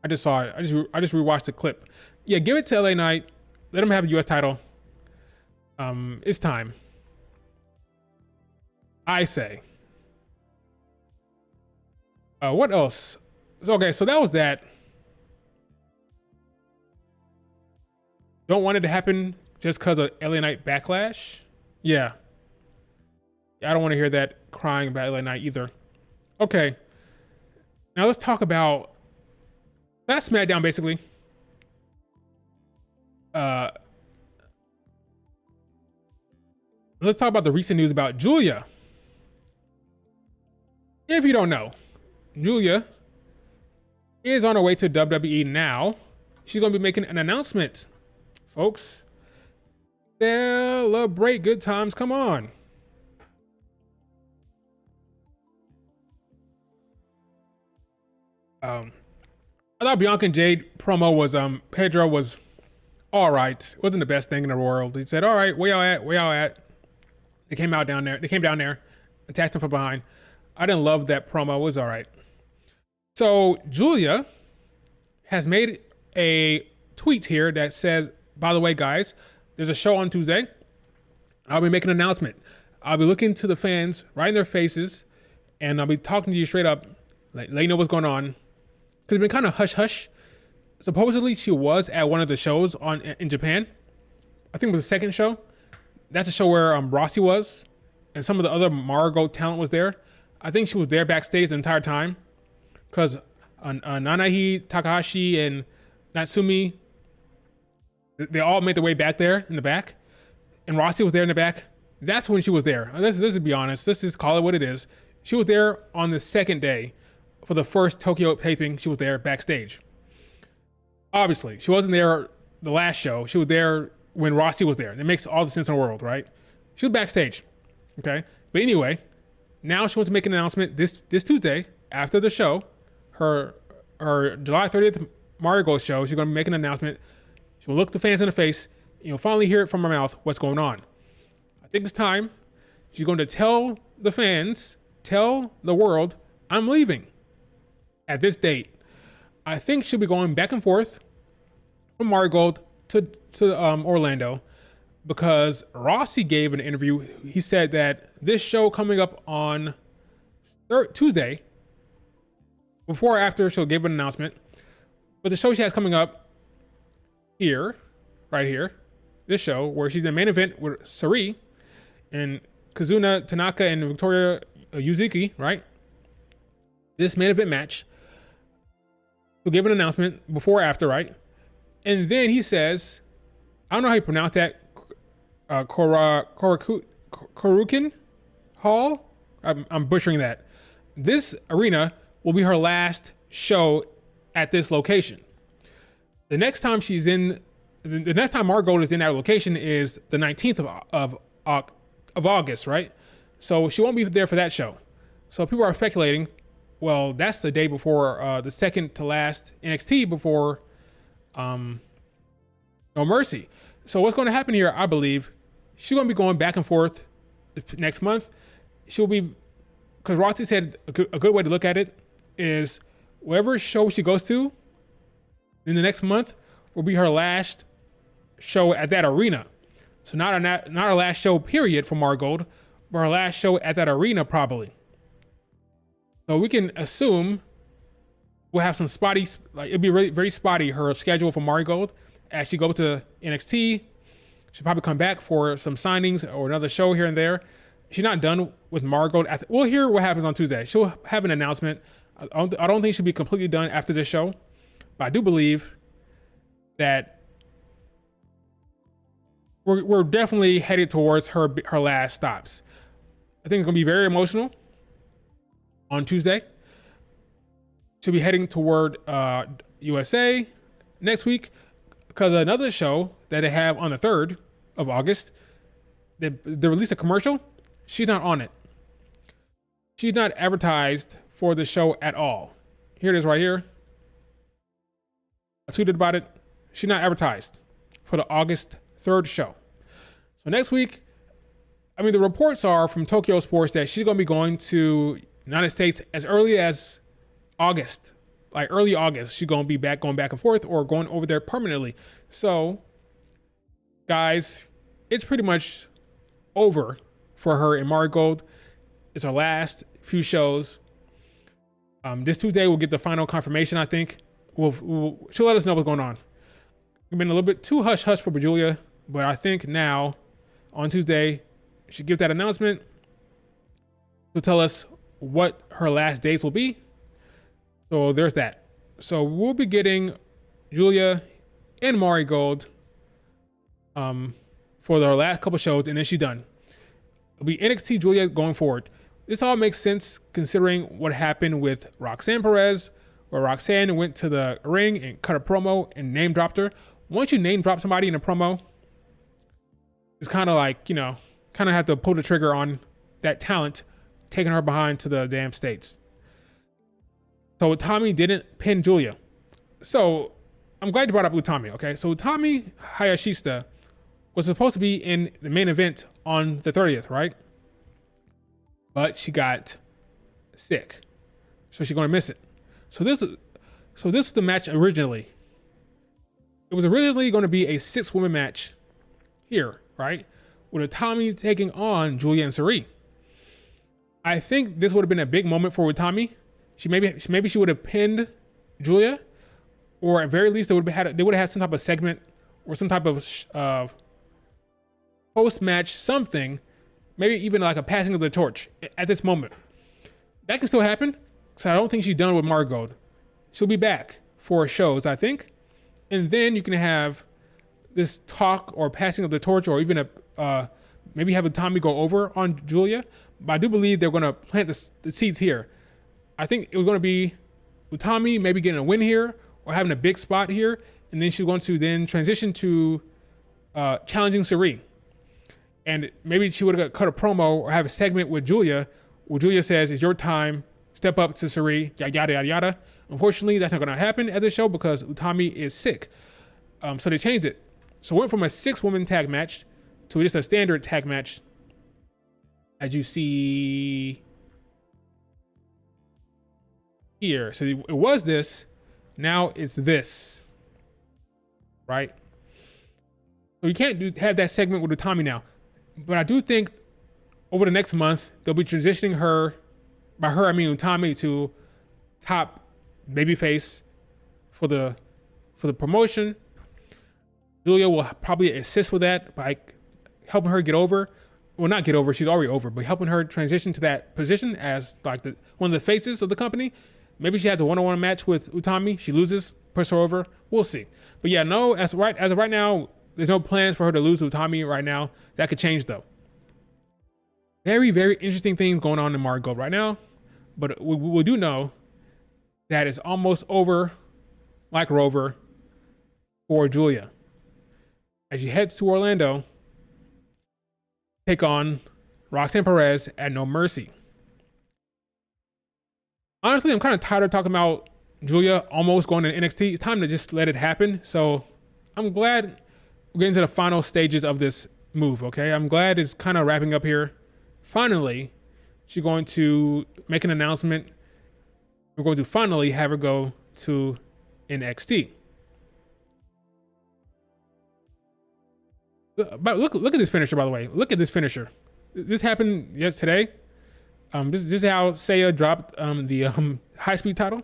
I just saw it. I just rewatched the clip. Yeah, give it to LA Knight. Let him have a US title. It's time. I say. What else? Okay, so that was that. Don't want it to happen just because of LA Knight backlash. Yeah. I don't want to hear that crying about LA Knight either. Okay. Now let's talk about that's SmackDown basically. Let's talk about the recent news about Julia. If you don't know, Julia is on her way to WWE now. She's going to be making an announcement, folks. Celebrate good times. Come on. I thought Bianca and Jade promo was Pedro was all right. It wasn't the best thing in the world. He said, all right, where y'all at? Where y'all at? They came down there, attacked him from behind. I didn't love that promo. It was all right. So Julia has made a tweet here that says, by the way, guys, there's a show on Tuesday. I'll be making an announcement. I'll be looking to the fans right in their faces, and I'll be talking to you straight up, let you know what's going on. Because it's been kind of hush-hush. Supposedly, she was at one of the shows in Japan. I think it was the second show. That's a show where Rossi was, and some of the other Margot talent was there. I think she was there backstage the entire time, because Nanahi, Takahashi, and Natsumi, they all made their way back there in the back, and Rossi was there in the back. That's when she was there. Let's be honest. Let's just call it what it is. She was there on the second day for the first Tokyo taping. She was there backstage. Obviously, she wasn't there the last show. She was there when Rossi was there. It makes all the sense in the world, right? She was backstage, okay? But anyway, now she wants to make an announcement this Tuesday after the show, her July 30th Marigold show. She's going to make an announcement. She will look the fans in the face, and you'll finally hear it from her mouth what's going on. I think it's time. She's going to tell the fans, tell the world, I'm leaving at this date. I think she'll be going back and forth from Marigold to Orlando, because Rossi gave an interview. He said that this show coming up on Tuesday, before or after she'll give an announcement, but the show she has coming up here, right here, this show where she's in the main event with Sari and Kazuna Tanaka and Victoria Yuzuki, right? This main event match, he'll give an announcement before or after, right? And then he says, I don't know how you pronounce that, Korakuen Hall? I'm butchering that. This arena will be her last show at this location. The next time the next time Margot is in that location is the 19th of August, right? So she won't be there for that show. So people are speculating, well, that's the day before the second to last NXT before No Mercy. So what's going to happen here, I believe, she's going to be going back and forth next month. She'll be, because Rossi said a good way to look at it is whatever show she goes to in the next month will be her last show at that arena. So not her last show period for Margold, but her last show at that arena probably. So we can assume we'll have some spotty, like it'll be really very spotty, her schedule for Marigold as she goes to NXT. She'll probably come back for some signings or another show here and there. She's not done with Marigold. We'll hear what happens on Tuesday. She'll have an announcement. I don't think she'll be completely done after this show, but I do believe that we're definitely headed towards her last stops. I think it's gonna be very emotional on Tuesday. She'll be heading toward USA next week, because another show that they have on the 3rd of August, they released a commercial. She's not on it. She's not advertised for the show at all. Here it is right here. I tweeted about it. She's not advertised for the August 3rd show. So next week, I mean, the reports are from Tokyo Sports that she's going to be going to United States as early as August, like early August. She's going to be going back and forth or going over there permanently. So, guys, it's pretty much over for her in Marigold. It's her last few shows. This Tuesday we'll get the final confirmation. I think she'll let us know what's going on. We've been a little bit too hush hush for Julia, but I think now on Tuesday she give that announcement. She'll tell us what her last dates will be. So there's that. So we'll be getting Julia and Marigold for their last couple shows, and then she's done. It'll be NXT Julia going forward. This all makes sense considering what happened with Roxanne Perez, where Roxanne went to the ring and cut a promo and name dropped her. Once you name drop somebody in a promo, it's kind of like, kind of have to pull the trigger on that talent, taking her behind to the damn States. So Utami didn't pin Julia. So I'm glad you brought up Utami, okay? So Utami Hayashishita was supposed to be in the main event on the 30th, right? But she got sick. So she's going to miss it. So this was the match originally it was originally going to be a 6-woman match here, right? With Utami taking on Julia and Sari. I think this would have been a big moment for Utami. Maybe she would have pinned Julia, or at very least they would have had some type of segment or some type of post-match something, maybe even like a passing of the torch at this moment. That can still happen, so I don't think she's done with Margot. She'll be back for shows, I think, and then you can have this talk or passing of the torch, or even maybe have Utami go over on Julia. But I do believe they're going to plant the seeds here. I think it was going to be Utami maybe getting a win here or having a big spot here, and then she's going to then transition to challenging Sari. And maybe she would have cut a promo or have a segment with Julia where Julia says, "It's your time, step up to Sari, yada, yada, yada." Unfortunately, that's not going to happen at this show because Utami is sick. So they changed it. So it went from a 6-woman tag match to just a standard tag match, as you see here. So it was this, now it's this, right? So you can't have that segment with Utami now. But I do think over the next month, they'll be transitioning her, by her I mean Utami, to top babyface for the promotion. Julia will probably assist with that by helping her get over. Well, not get over, she's already over, but helping her transition to that position as like one of the faces of the company. Maybe she has a one-on-one match with Utami. She loses, push her over. We'll see. But yeah, no, as of right now, there's no plans for her to lose to Utami right now. That could change though. Very, very interesting things going on in Margot right now. But we do know that it's almost over, like Rover, for Julia, as she heads to Orlando, take on Roxanne Perez at No Mercy. Honestly, I'm kind of tired of talking about Julia almost going to NXT. It's time to just let it happen. So I'm glad we're getting to the final stages of this move, okay? I'm glad it's kind of wrapping up here. Finally, she's going to make an announcement. We're going to finally have her go to NXT. But look at this finisher, by the way. Look at this finisher. This happened today. This is how Saya dropped the high-speed title.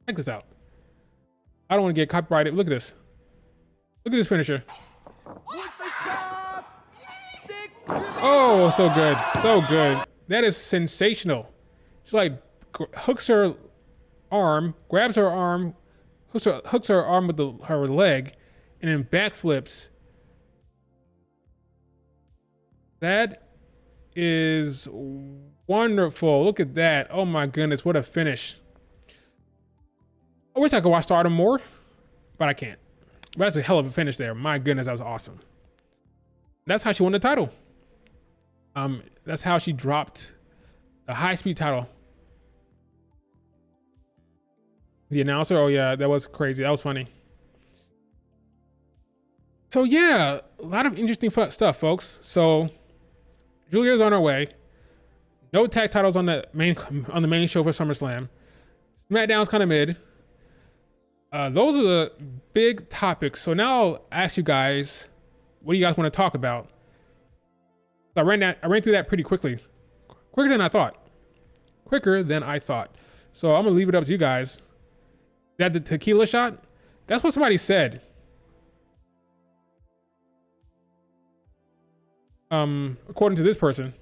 Check this out. I don't want to get copyrighted. Look at this. Look at this finisher. Oh, so good. So good. That is sensational. She like hooks her arm, grabs her arm, hooks her arm with her leg, and then backflips. That is wonderful. Look at that. Oh my goodness, what a finish. I wish I could watch Stardom more, but I can't. But that's a hell of a finish there. My goodness, that was awesome. That's how she won the title. That's how she dropped the high-speed title. The announcer, oh yeah, that was crazy. That was funny. So yeah, a lot of interesting stuff, folks. So Julia's on her way. No tag titles on the main show for SummerSlam. SmackDown's kind of mid. Those are the big topics. So now I'll ask you guys, what do you guys want to talk about? So I ran through that pretty quickly. Quicker than I thought. So I'm gonna leave it up to you guys. That the tequila shot? That's what somebody said. According to this person,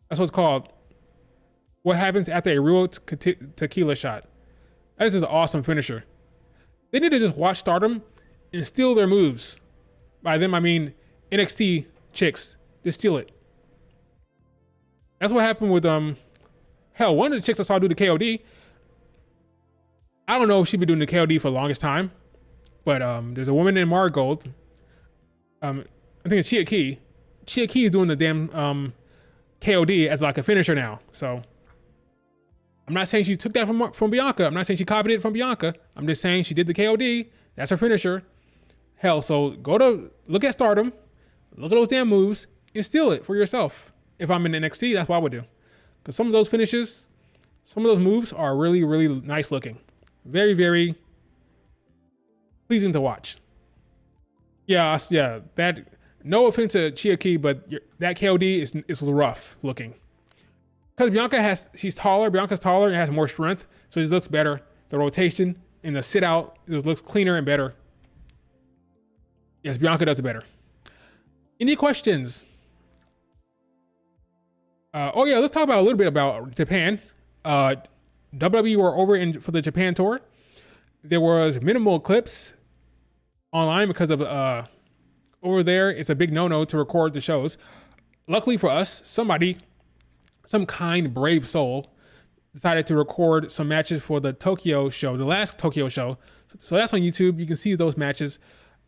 that's what it's called. What happens after a real tequila shot? That is an awesome finisher. They need to just watch Stardom and steal their moves. By them, I mean NXT chicks. Just steal it. That's what happened with hell, one of the chicks I saw do the KOD. I don't know if she's been doing the KOD for the longest time, but there's a woman named Margot. I think it's Chia Key. Chia Key is doing the damn KOD as like a finisher now. So I'm not saying she took that from Bianca. I'm not saying she copied it from Bianca. I'm just saying she did the KOD. That's her finisher. Hell, so look at Stardom, look at those damn moves, and steal it for yourself. If I'm in NXT, that's what I would do. Because some of those finishes, some of those moves are really, really nice looking. Very, very pleasing to watch. Yeah, that, no offense to Chiaki, but that KOD is rough looking. Because she's taller, Bianca's taller and has more strength, so it looks better. The rotation and the sit out, it looks cleaner and better. Yes, Bianca does it better. Any questions? Oh yeah, let's talk about a little bit about Japan. WWE were over for the Japan tour. There was minimal clips online because of over there. It's a big no-no to record the shows. Luckily for us, some kind brave soul decided to record some matches for the Tokyo show, the last Tokyo show. So that's on YouTube. You can see those matches.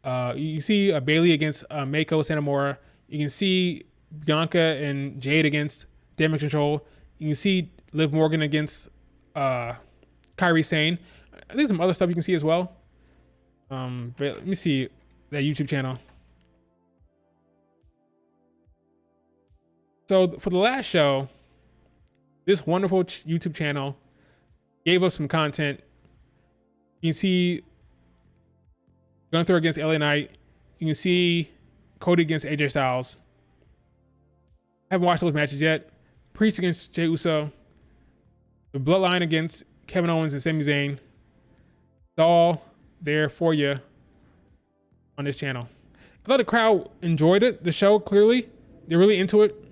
You can see Bailey against Meiko Satomura. You can see Bianca and Jade against Damage Control. You can see Liv Morgan against Kairi Sane. I think some other stuff you can see as well. But let me see that YouTube channel. So for the last show, this wonderful YouTube channel gave us some content. You can see Gunther against LA Knight. You can see Cody against AJ Styles. I haven't watched those matches yet. Priest against Jey Uso. The Bloodline against Kevin Owens and Sami Zayn. It's all there for you on this channel. I thought the crowd enjoyed it, the show, clearly. They're really into it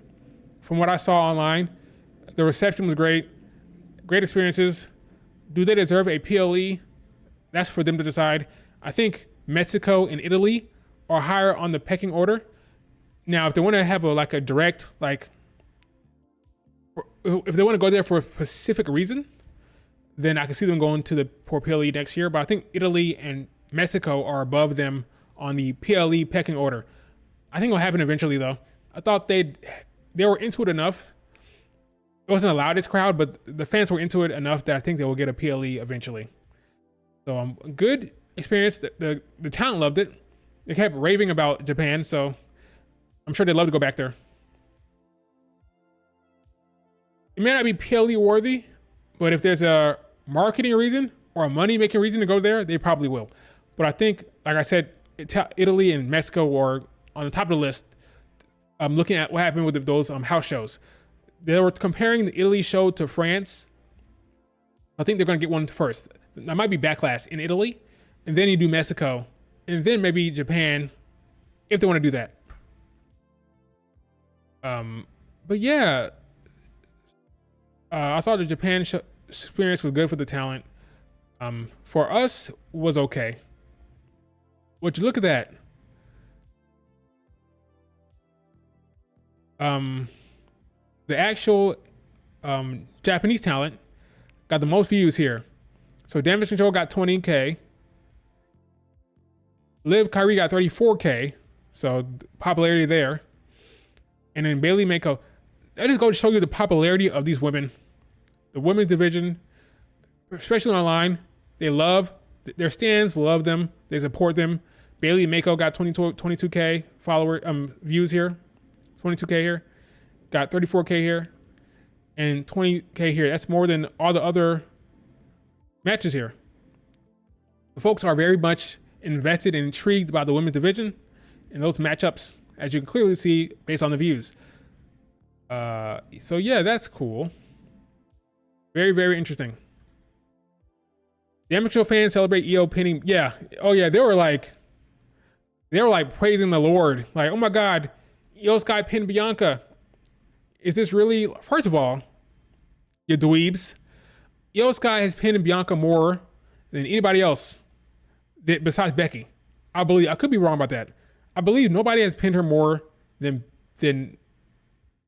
from what I saw online. The reception was great. Great experiences. Do they deserve a PLE? That's for them to decide. I think Mexico and Italy are higher on the pecking order. Now, if they want to have a direct, if they want to go there for a specific reason, then I can see them going to the PLE next year. But I think Italy and Mexico are above them on the PLE pecking order. I think it'll happen eventually, though. I thought they were into it enough. It wasn't a loudest crowd, but the fans were into it enough that I think they will get a PLE eventually. So good experience. The talent loved it. They kept raving about Japan, so I'm sure they'd love to go back there. It may not be PLE worthy, but if there's a marketing reason or a money-making reason to go there, they probably will. But I think, like I said, Italy and Mexico were on the top of the list. I'm looking at what happened with those house shows. They were comparing the Italy show to France. I think they're going to get one first. That might be Backlash in Italy, and then you do Mexico, and then maybe Japan, if they want to do that. But yeah, I thought the Japan experience was good for the talent. For us, was okay. Would you look at that? The actual Japanese talent got the most views here. So Damage Control got 20K. Liv Kyrie got 34K. So popularity there. And then Bailey Meiko. That just goes to show you the popularity of these women. The women's division, especially online, they love their stands, love them, they support them. Bailey Meiko got 22K views here. 22K here. Got 34K here. And 20K here. That's more than all the other matches here. The folks are very much invested and intrigued by the women's division and those matchups, as you can clearly see based on the views. So yeah, that's cool. Very, very interesting. The amateur fans celebrate EO pinning. Yeah. Oh yeah, they were like praising the Lord. Like, oh my God, EO Sky pinned Bianca. Is this really? First of all, you dweebs. EO Sky has pinned Bianca more than anybody else besides Becky. I believe. I could be wrong about that. I believe nobody has pinned her more than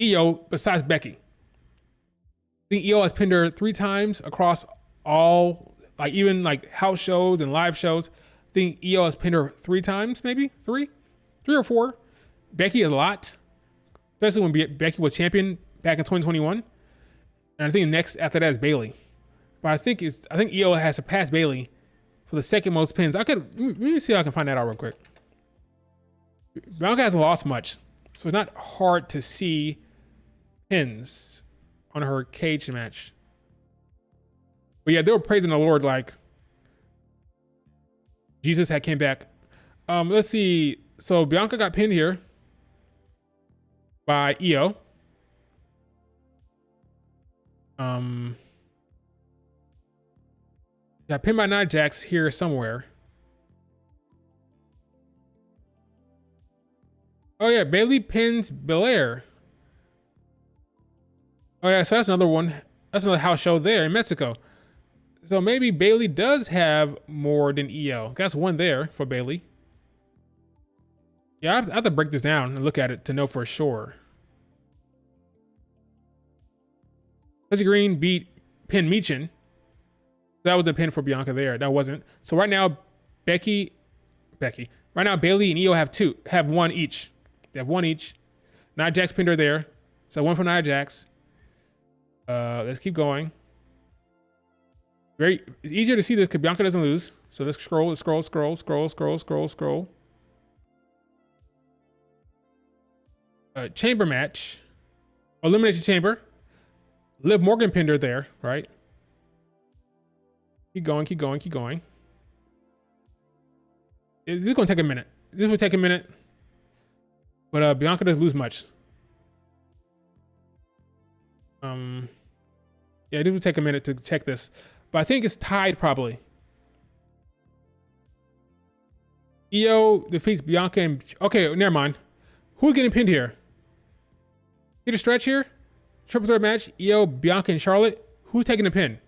EO besides Becky. I think EO has pinned her 3 times across all, even house shows and live shows. I think EO has pinned her 3 times, maybe 3 or 4. Becky a lot, especially when Becky was champion back in 2021. And I think next after that is Bailey. But I think EO has surpassed Bailey for the second most pins. Let me see if I can find that out real quick. Bianca hasn't lost much, so it's not hard to see pins on her cage match. But yeah, they were praising the Lord Jesus had came back. Let's see. So Bianca got pinned here by Io. Got pinned by Nia Jax here somewhere. Oh yeah, Bayley pins Belair. Oh yeah, so that's another one. That's another house show there in Mexico. So maybe Bayley does have more than Io. That's one there for Bayley. Yeah, I have to break this down and look at it to know for sure. Fuzzy Green beat Pin Michin. That was the pin for Bianca there. That wasn't. So right now, Becky. Right now, Bayley and Io have one each. They have one each. Nia Jax pinned her there. So one for Nia Jax. Let's keep going. Very it's easier to see this because Bianca doesn't lose. So let's scroll. Chamber match. Elimination Chamber. Liv Morgan pinned her there, right? Keep going. This is going to take a minute. This will take a minute. But Bianca doesn't lose much. Yeah, this will take a minute to check this. But I think it's tied probably. Io defeats Bianca and... Okay, never mind. Who's getting pinned here? Get a stretch here? Triple threat match. Io, Bianca, and Charlotte. Who's taking the pin?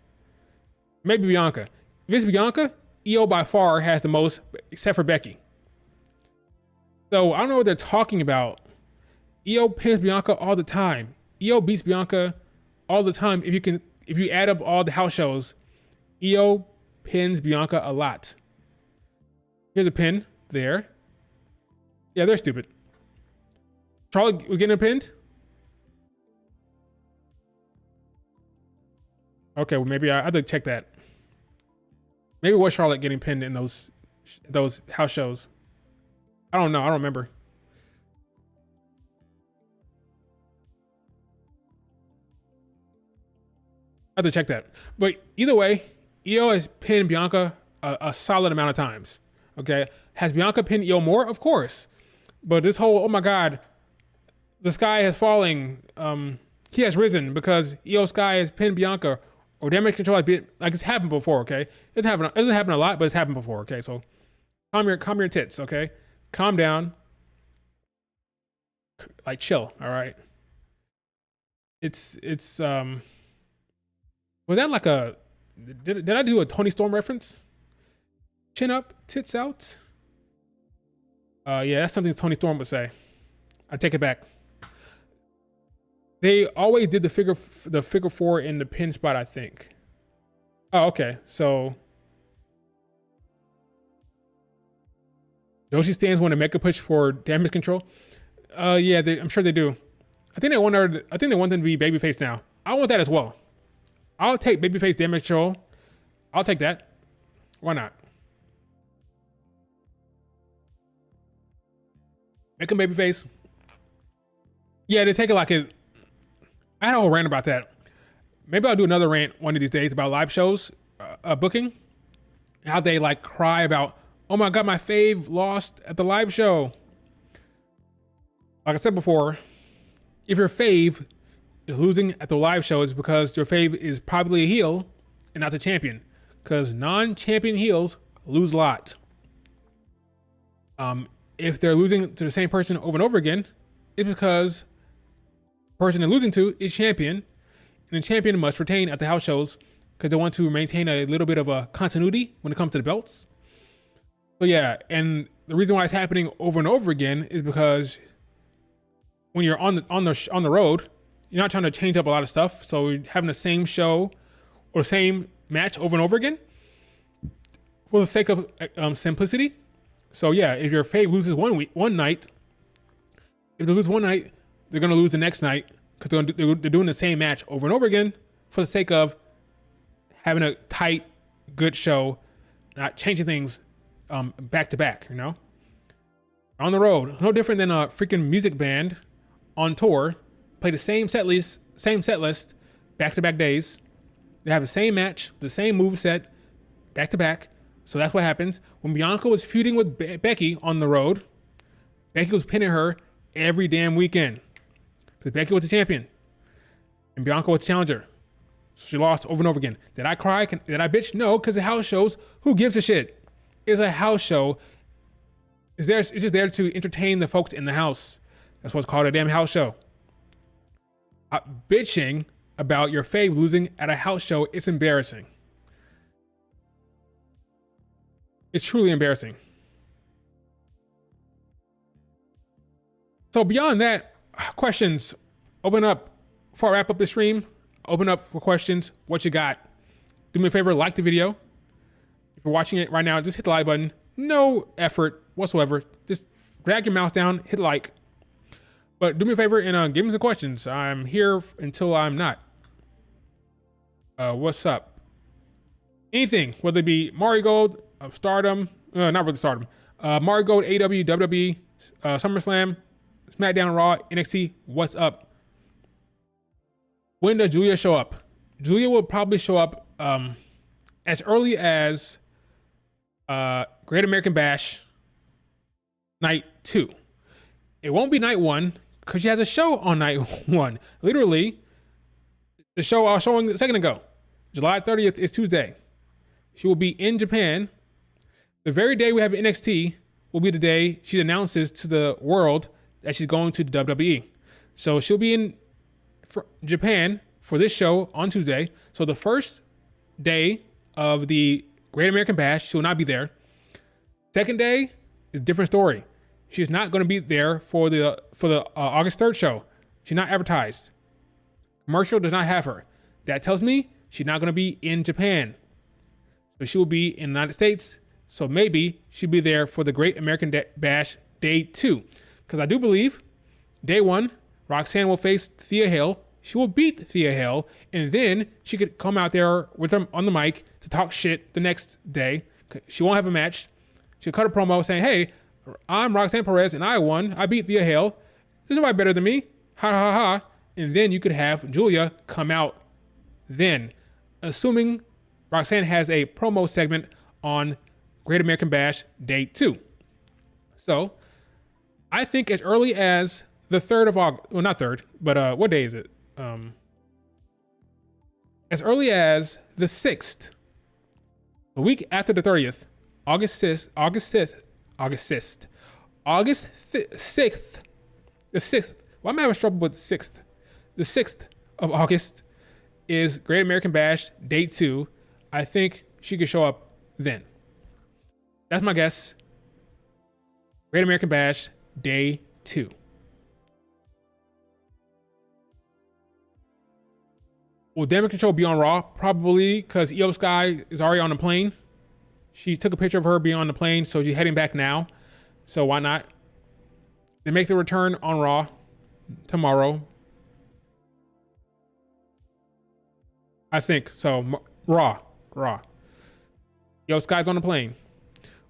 Maybe Bianca. If it's Bianca, Io by far has the most, except for Becky. So I don't know what they're talking about. Io pins Bianca all the time. Io beats Bianca all the time. If you add up all the house shows, Io pins Bianca a lot. Here's a pin there. Yeah, they're stupid. Charlotte was getting pinned. Okay, well maybe I have to check that. Maybe it was Charlotte getting pinned in those house shows. I don't know. I don't remember. I have to check that. But either way, Io has pinned Bianca a solid amount of times. Okay, has Bianca pinned Io more? Of course. But this whole, oh my God, the sky is falling. He has risen because Io Sky has pinned Bianca, or damage control has been, like, it's happened before. Okay, it doesn't happen a lot, but it's happened before. Okay, so calm your tits. Okay, calm down. Like, chill. All right. It's was that like a did I do a Tony Storm reference? Chin up, tits out. Yeah, that's something Tony Storm would say. I take it back. They always did the figure four in the pin spot, I think. Oh, okay. So Joshi stands want to make a push for damage control. Yeah, I'm sure they do. I think they want them to be babyface now. I want that as well. I'll take babyface damage control. I'll take that. Why not? Make them babyface. Yeah, they take it like it. I had a whole rant about that. Maybe I'll do another rant one of these days about live shows, booking. How they like cry about, oh my God, my fave lost at the live show. Like I said before, if your fave is losing at the live show, it's because your fave is probably a heel and not the champion. Because non-champion heels lose a lot. If they're losing to the same person over and over again, it's because the person they're losing to is champion, and the champion must retain at the house shows because they want to maintain a little bit of a continuity when it comes to the belts. So yeah, and the reason why it's happening over and over again is because when you're on the road, you're not trying to change up a lot of stuff. So you're having the same show or same match over and over again for the sake of simplicity. So yeah, if your fave loses one night, if they lose one night, they're gonna lose the next night because they're doing the same match over and over again for the sake of having a tight, good show, not changing things back to back. You know, on the road, no different than a freaking music band on tour, play the same set list, back to back days. They have the same match, the same move set, back to back. So that's what happens. When Bianca was feuding with Becky on the road, Becky was pinning her every damn weekend. Because Becky was the champion. And Bianca was the challenger. So she lost over and over again. Did I cry? Did I bitch? No, because the house shows. Who gives a shit? It's a house show. It's just there to entertain the folks in the house. That's what's called a damn house show. Bitching about your fave losing at a house show, it's embarrassing. It's truly embarrassing. So beyond that, questions. Open up before I wrap up the stream. Open up for questions. What you got? Do me a favor, like the video. If you're watching it right now, just hit the like button. No effort whatsoever. Just drag your mouse down, hit like. But do me a favor and give me some questions. I'm here until I'm not. What's up? Anything, whether it be Mario Gold, Stardom, not really Stardom, Mario Gold, AW, WWE, SummerSlam, SmackDown, Raw, NXT, what's up? When does Julia show up? Julia will probably show up as early as Great American Bash night 2. It won't be night 1 because she has a show on night 1. Literally, the show I was showing a second ago, July 30th is Tuesday. She will be in Japan. The very day we have NXT will be the day she announces to the world that she's going to the WWE. So she'll be in Japan for this show on Tuesday. So the first day of the Great American Bash, she will not be there. Second day is a different story. She's not going to be there for the August 3rd show. She's not advertised. Commercial does not have her. That tells me she's not going to be in Japan. So she will be in the United States. So maybe she'll be there for the Great American Bash day 2. Because I do believe day 1, Roxanne will face Thea Hale. She will beat Thea Hale. And then she could come out there with them on the mic to talk shit the next day. She won't have a match. She'll cut a promo saying, hey, I'm Roxanne Perez and I won. I beat Thea Hale. There's nobody better than me. Ha ha ha. And then you could have Julia come out then. Assuming Roxanne has a promo segment on Great American Bash day 2. So I think as early as the 3rd of August, well, not 3rd, but what day is it? As early as the 6th, the week after the 30th, August 6th, the 6th. Why am I having trouble with 6th? The 6th of August is Great American Bash day 2. I think she could show up then. That's my guess. Great American Bash day 2. Will Damage Control be on Raw? Probably, because Io Sky is already on the plane. She took a picture of her being on the plane, so she's heading back now. So why not? They make the return on Raw tomorrow. I think so. Raw. Io Sky's on the plane.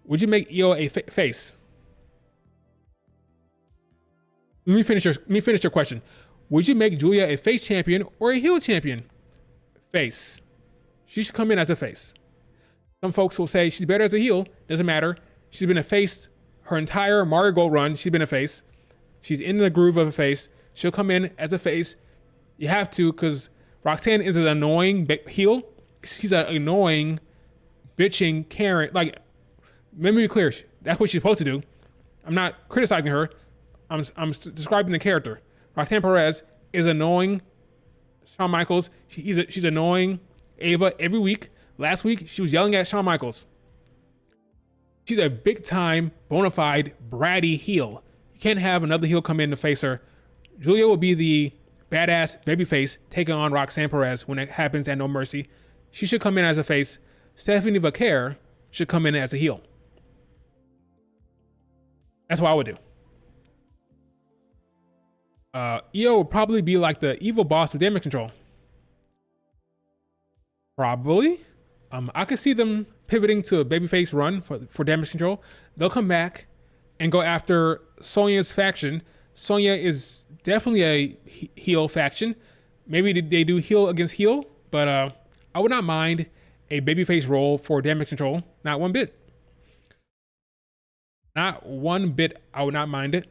Would you make Io a face? Let me finish your question. Would you make Julia a face champion or a heel champion? Face. She should come in as a face. Some folks will say she's better as a heel. Doesn't matter. She's been a face her entire Mario Gold run. She's been a face. She's in the groove of a face. She'll come in as a face. You have to, because Roxanne is an annoying heel. She's an annoying, bitching Karen. Like, let me be clear. That's what she's supposed to do. I'm not criticizing her. I'm describing the character. Roxanne Perez is annoying Shawn Michaels. She's annoying Ava every week. Last week, she was yelling at Shawn Michaels. She's a big-time, bona fide, bratty heel. You can't have another heel come in to face her. Julia will be the badass babyface taking on Roxanne Perez when it happens at No Mercy. She should come in as a face. Stephanie Vaquer should come in as a heel. That's what I would do. Io would probably be like the evil boss of Damage Control. Probably. I could see them pivoting to a babyface run for Damage Control. They'll come back and go after Sonya's faction. Sonya is definitely a heel faction. Maybe they do heel against heel, but I would not mind a babyface role for Damage Control. Not one bit. Not one bit. I would not mind it.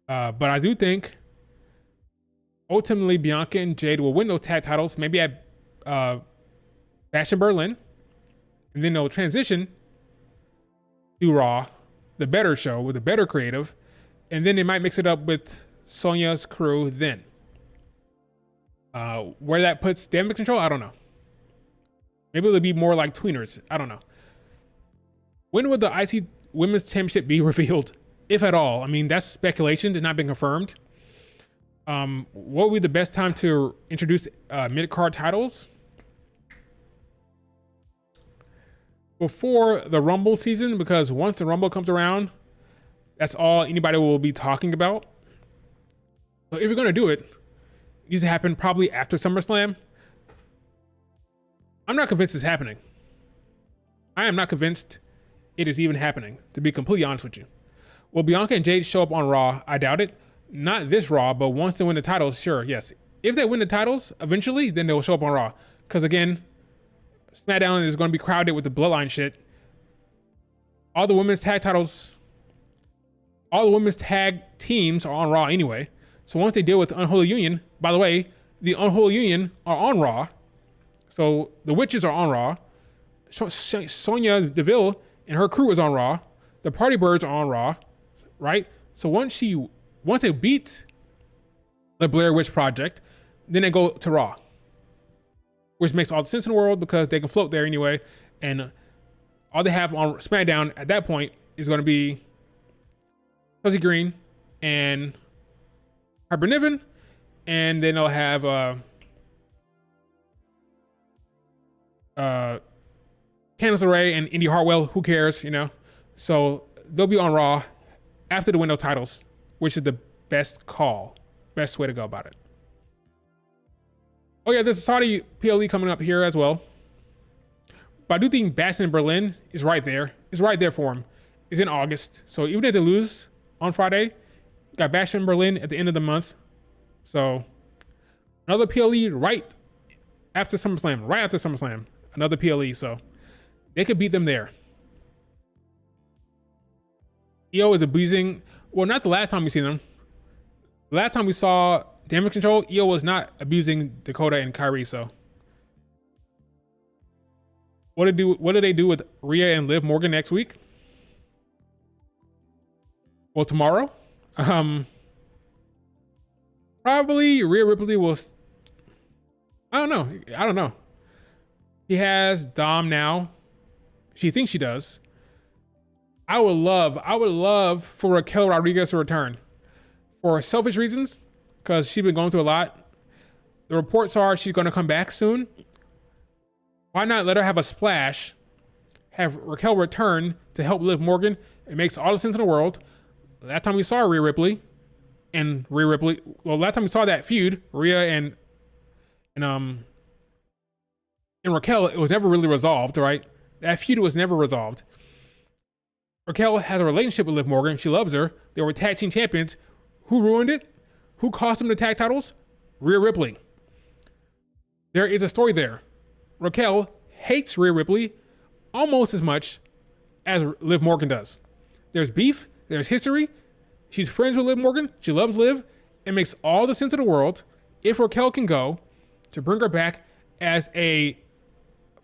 But I do think ultimately Bianca and Jade will win those tag titles, maybe at Bash in Berlin. And then they'll transition to Raw, the better show with a better creative. And then they might mix it up with Sonya's crew then. Where that puts Damage Control, I don't know. Maybe it'll be more like tweeners. I don't know. When would the IC Women's Championship be revealed, if at all? I mean, that's speculation. It's not been confirmed. What would be the best time to introduce mid-card titles? Before the Rumble season, because once the Rumble comes around, that's all anybody will be talking about. So if you're going to do it, it needs to happen probably after SummerSlam. I'm not convinced it's happening. I am not convinced it is even happening, to be completely honest with you. Will Bianca and Jade show up on Raw? I doubt it. Not this Raw, but once they win the titles, sure, yes. If they win the titles eventually, then they'll show up on Raw. Because again, SmackDown is going to be crowded with the Bloodline shit. All the women's tag titles, all the women's tag teams are on Raw anyway. So once they deal with the Unholy Union, by the way, the Unholy Union are on Raw. So the Witches are on Raw. Sonya Deville and her crew is on Raw. The Party Birds are on Raw, right? So once they beat the Blair Witch Project, then they go to Raw, which makes all the sense in the world because they can float there anyway. And all they have on SmackDown at that point is going to be Fuzzy Green and Harper Niven, and then they'll have Candice LeRae and Indy Hartwell. Who cares, you know? So they'll be on Raw after the window titles, which is the best call, best way to go about it. Oh yeah, there's a Saudi PLE coming up here as well. But I do think Bash in Berlin is right there. It's right there for him. It's in August. So even if they lose on Friday, got Bash in Berlin at the end of the month. So another PLE right after SummerSlam, another PLE. So they could beat them there. EO is abusing, well, not the last time we seen them. The last time we saw Damage Control, EO was not abusing Dakota and Kyrie. So what do they do with Rhea and Liv Morgan next week? Well, tomorrow, probably Rhea Ripley will. I don't know. He has Dom now. She thinks she does. I would love for Raquel Rodriguez to return for selfish reasons, because she's been going through a lot. The reports are she's going to come back soon. Why not let her have a splash, have Raquel return to help Liv Morgan? It makes all the sense in the world. Last time we saw last time we saw that feud, Rhea and Raquel, it was never really resolved, right? That feud was never resolved. Raquel has a relationship with Liv Morgan. She loves her. They were tag team champions. Who ruined it? Who cost them the tag titles? Rhea Ripley. There is a story there. Raquel hates Rhea Ripley almost as much as Liv Morgan does. There's beef. There's history. She's friends with Liv Morgan. She loves Liv. It makes all the sense in the world if Raquel can go to bring her back as a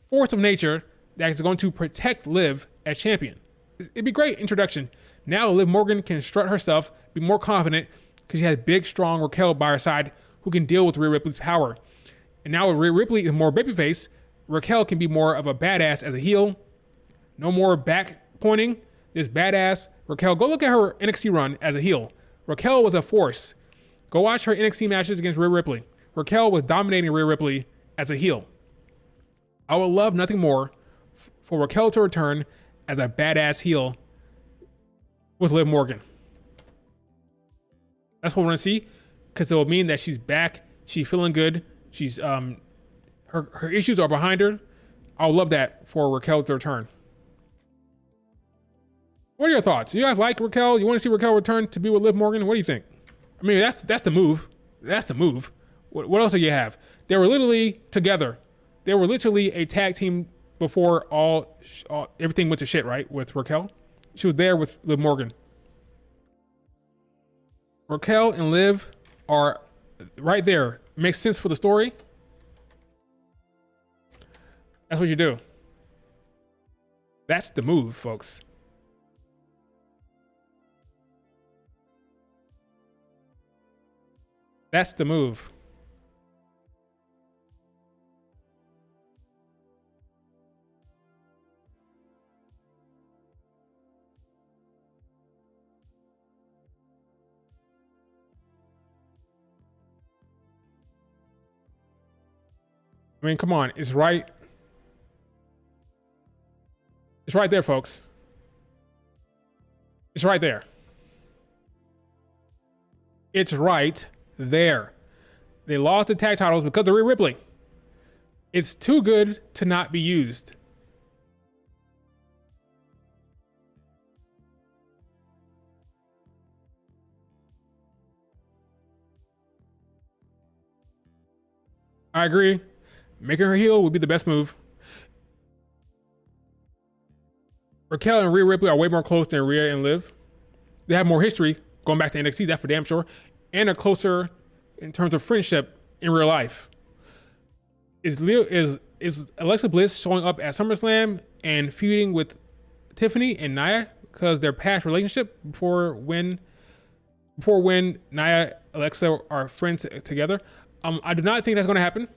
force of nature that is going to protect Liv as champion. It'd be a great introduction. Now Liv Morgan can strut herself, be more confident, because she has big, strong Raquel by her side who can deal with Rhea Ripley's power. And now with Rhea Ripley is more babyface, Raquel can be more of a badass as a heel. No more back pointing. This badass Raquel. Go look at her NXT run as a heel. Raquel was a force. Go watch her NXT matches against Rhea Ripley. Raquel was dominating Rhea Ripley as a heel. I would love nothing more for Raquel to return as a badass heel with Liv Morgan. That's what we're gonna see, because it will mean that she's back. She's feeling good. She's her issues are behind her. I would love that for Raquel to return. What are your thoughts? You guys like Raquel? You want to see Raquel return to be with Liv Morgan? What do you think? I mean, that's the move. That's the move. What else do you have? They were literally together. They were literally a tag team before everything went to shit, right? With Raquel, she was there with Liv Morgan. Raquel and Liv are right there. Makes sense for the story. That's what you do. That's the move, folks. That's the move. I mean, come on. It's right. It's right there, folks. It's right there. It's right there. They lost the tag titles because of Rhea Ripley. It's too good to not be used. I agree. Making her heel would be the best move. Raquel and Rhea Ripley are way more close than Rhea and Liv. They have more history going back to NXT, that's for damn sure, and are closer in terms of friendship in real life. Is Alexa Bliss showing up at SummerSlam and feuding with Tiffany and Nia because their past relationship before when Nia Alexa are friends together? I do not think that's going to happen.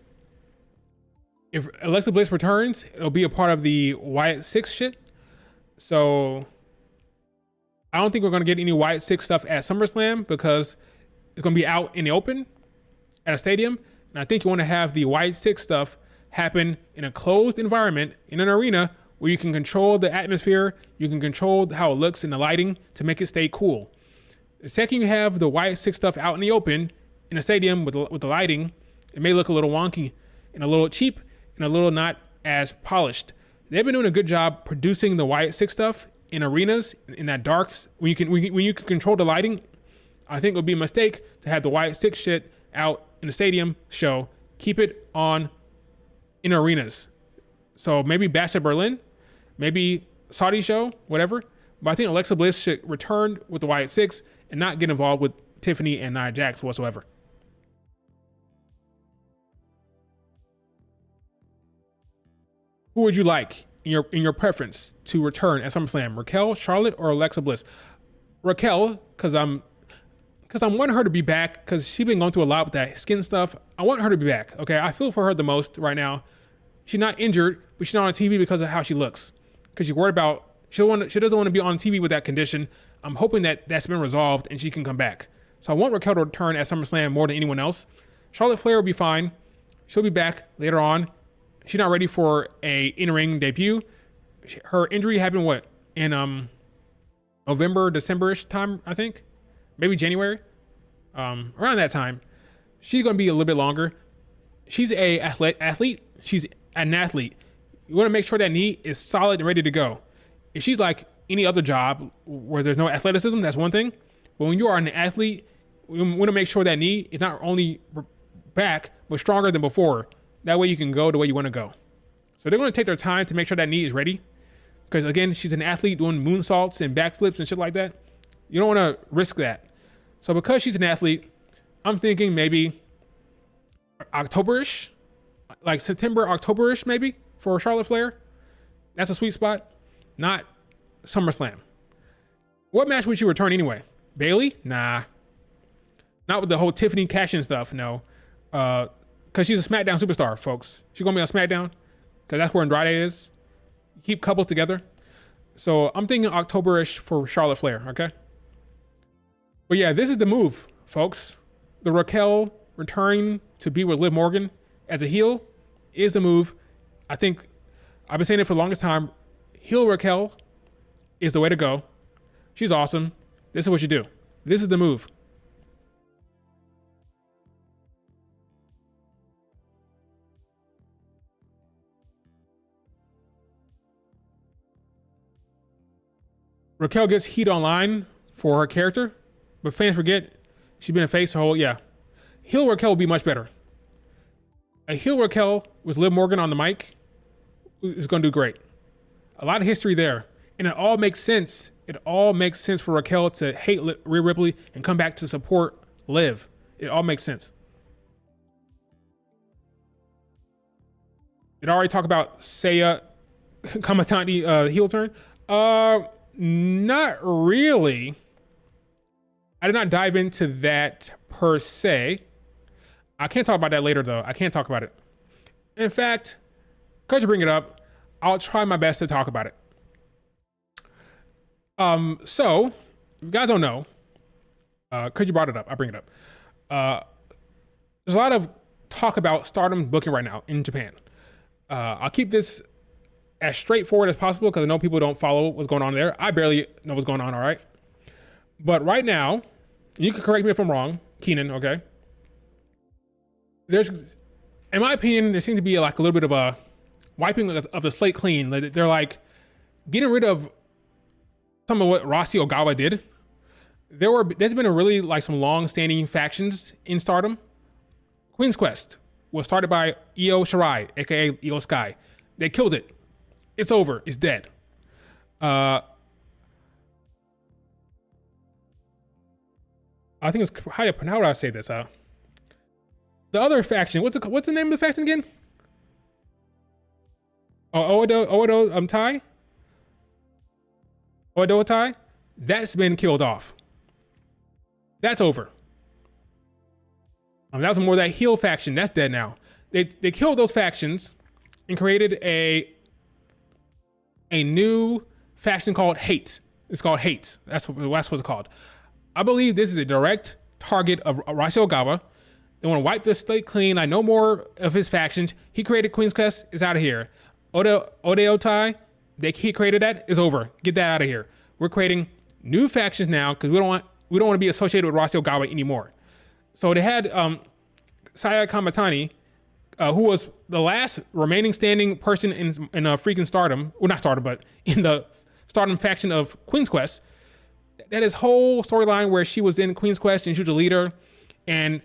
If Alexa Bliss returns, it'll be a part of the Wyatt Six shit. So I don't think we're going to get any Wyatt Six stuff at SummerSlam because it's going to be out in the open at a stadium. And I think you want to have the Wyatt Six stuff happen in a closed environment in an arena where you can control the atmosphere, you can control how it looks in the lighting to make it stay cool. The second you have the Wyatt Six stuff out in the open in a stadium with the lighting, it may look a little wonky and a little cheap and a little not as polished. They've been doing a good job producing the Wyatt Six stuff in arenas in that dark when you can control the lighting. I think it would be a mistake to have the Wyatt Six shit out in the stadium show. Keep it on in arenas. So maybe Bash at Berlin, maybe Saudi show, whatever. But I think Alexa Bliss should return with the Wyatt Six and not get involved with Tiffany and Nia Jax whatsoever. Who would you like in your preference to return at SummerSlam? Raquel, Charlotte, or Alexa Bliss? Raquel, because I want her to be back because she's been going through a lot with that skin stuff. I want her to be back. Okay, I feel for her the most right now. She's not injured, but she's not on TV because of how she looks. Because she's worried about she doesn't want to be on TV with that condition. I'm hoping that that's been resolved and she can come back. So I want Raquel to return at SummerSlam more than anyone else. Charlotte Flair will be fine. She'll be back later on. She's not ready for a in-ring debut. Her injury happened in November, December-ish time, I think. Maybe January. Around that time. She's going to be a little bit longer. She's a athlete. She's an athlete. You want to make sure that knee is solid and ready to go. If she's like any other job where there's no athleticism, that's one thing. But when you are an athlete, you want to make sure that knee is not only back, but stronger than before. That way you can go the way you want to go. So they're going to take their time to make sure that knee is ready. Because again, she's an athlete doing moonsaults and backflips and shit like that. You don't want to risk that. So because she's an athlete, I'm thinking maybe October-ish, like September, October-ish maybe for Charlotte Flair. That's a sweet spot. Not SummerSlam. What match would she return anyway? Bayley? Nah. Not with the whole Tiffany cash-in stuff, no. Because she's a SmackDown superstar, folks. She's going to be on SmackDown because that's where Andrade is. Keep couples together. So I'm thinking October-ish for Charlotte Flair, okay? But yeah, this is the move, folks. The Raquel returning to be with Liv Morgan as a heel is the move. I think I've been saying it for the longest time. Heel Raquel is the way to go. She's awesome. This is what you do. This is the move. Raquel gets heat online for her character, but fans forget she's been a face her whole, yeah. Heel Raquel will be much better. A heel Raquel with Liv Morgan on the mic is going to do great. A lot of history there, and it all makes sense. It all makes sense for Raquel to hate Rhea Ripley and come back to support Liv. It all makes sense. Did I already talk about Saya Kamatani heel turn? Not really. I did not dive into that per se. I can't talk about that later though. I can't talk about it. In fact, because you bring it up, I'll try my best to talk about it. So, if you guys don't know, because you brought it up, I bring it up. There's a lot of talk about Stardom booking right now in Japan. I'll keep this as straightforward as possible because I know people don't follow what's going on there. I barely know what's going on, all right? But right now, you can correct me if I'm wrong, Keenan, okay? There's, in my opinion, there seems to be like a little bit of a wiping of the slate clean. They're like getting rid of some of what Rossi Ogawa did. There's been a really like some long-standing factions in Stardom. Queen's Quest was started by Io Shirai, aka Io Sky. They killed it. It's over. It's dead. I think it's how would I say this? The other faction. What's the name of the faction again? Oedo Tai. Oedo Tai. That's been killed off. That's over. That was more of that heel faction. That's dead now. They killed those factions and created a new faction called Hate. It's called Hate. That's what it's called. I believe this is a direct target of Rossi Ogawa. They want to wipe the slate clean. Like no more of his factions. He created Queen's Quest. It's out of here. Oedo Tai, he created that. It's over. Get that out of here. We're creating new factions now because we don't want to be associated with Rossi Ogawa anymore. So they had Saya Kamatani, who was the last remaining standing person in freaking Stardom. Well, not Stardom, but in the Stardom faction of Queen's Quest. That is whole storyline where she was in Queen's Quest and she was a leader, and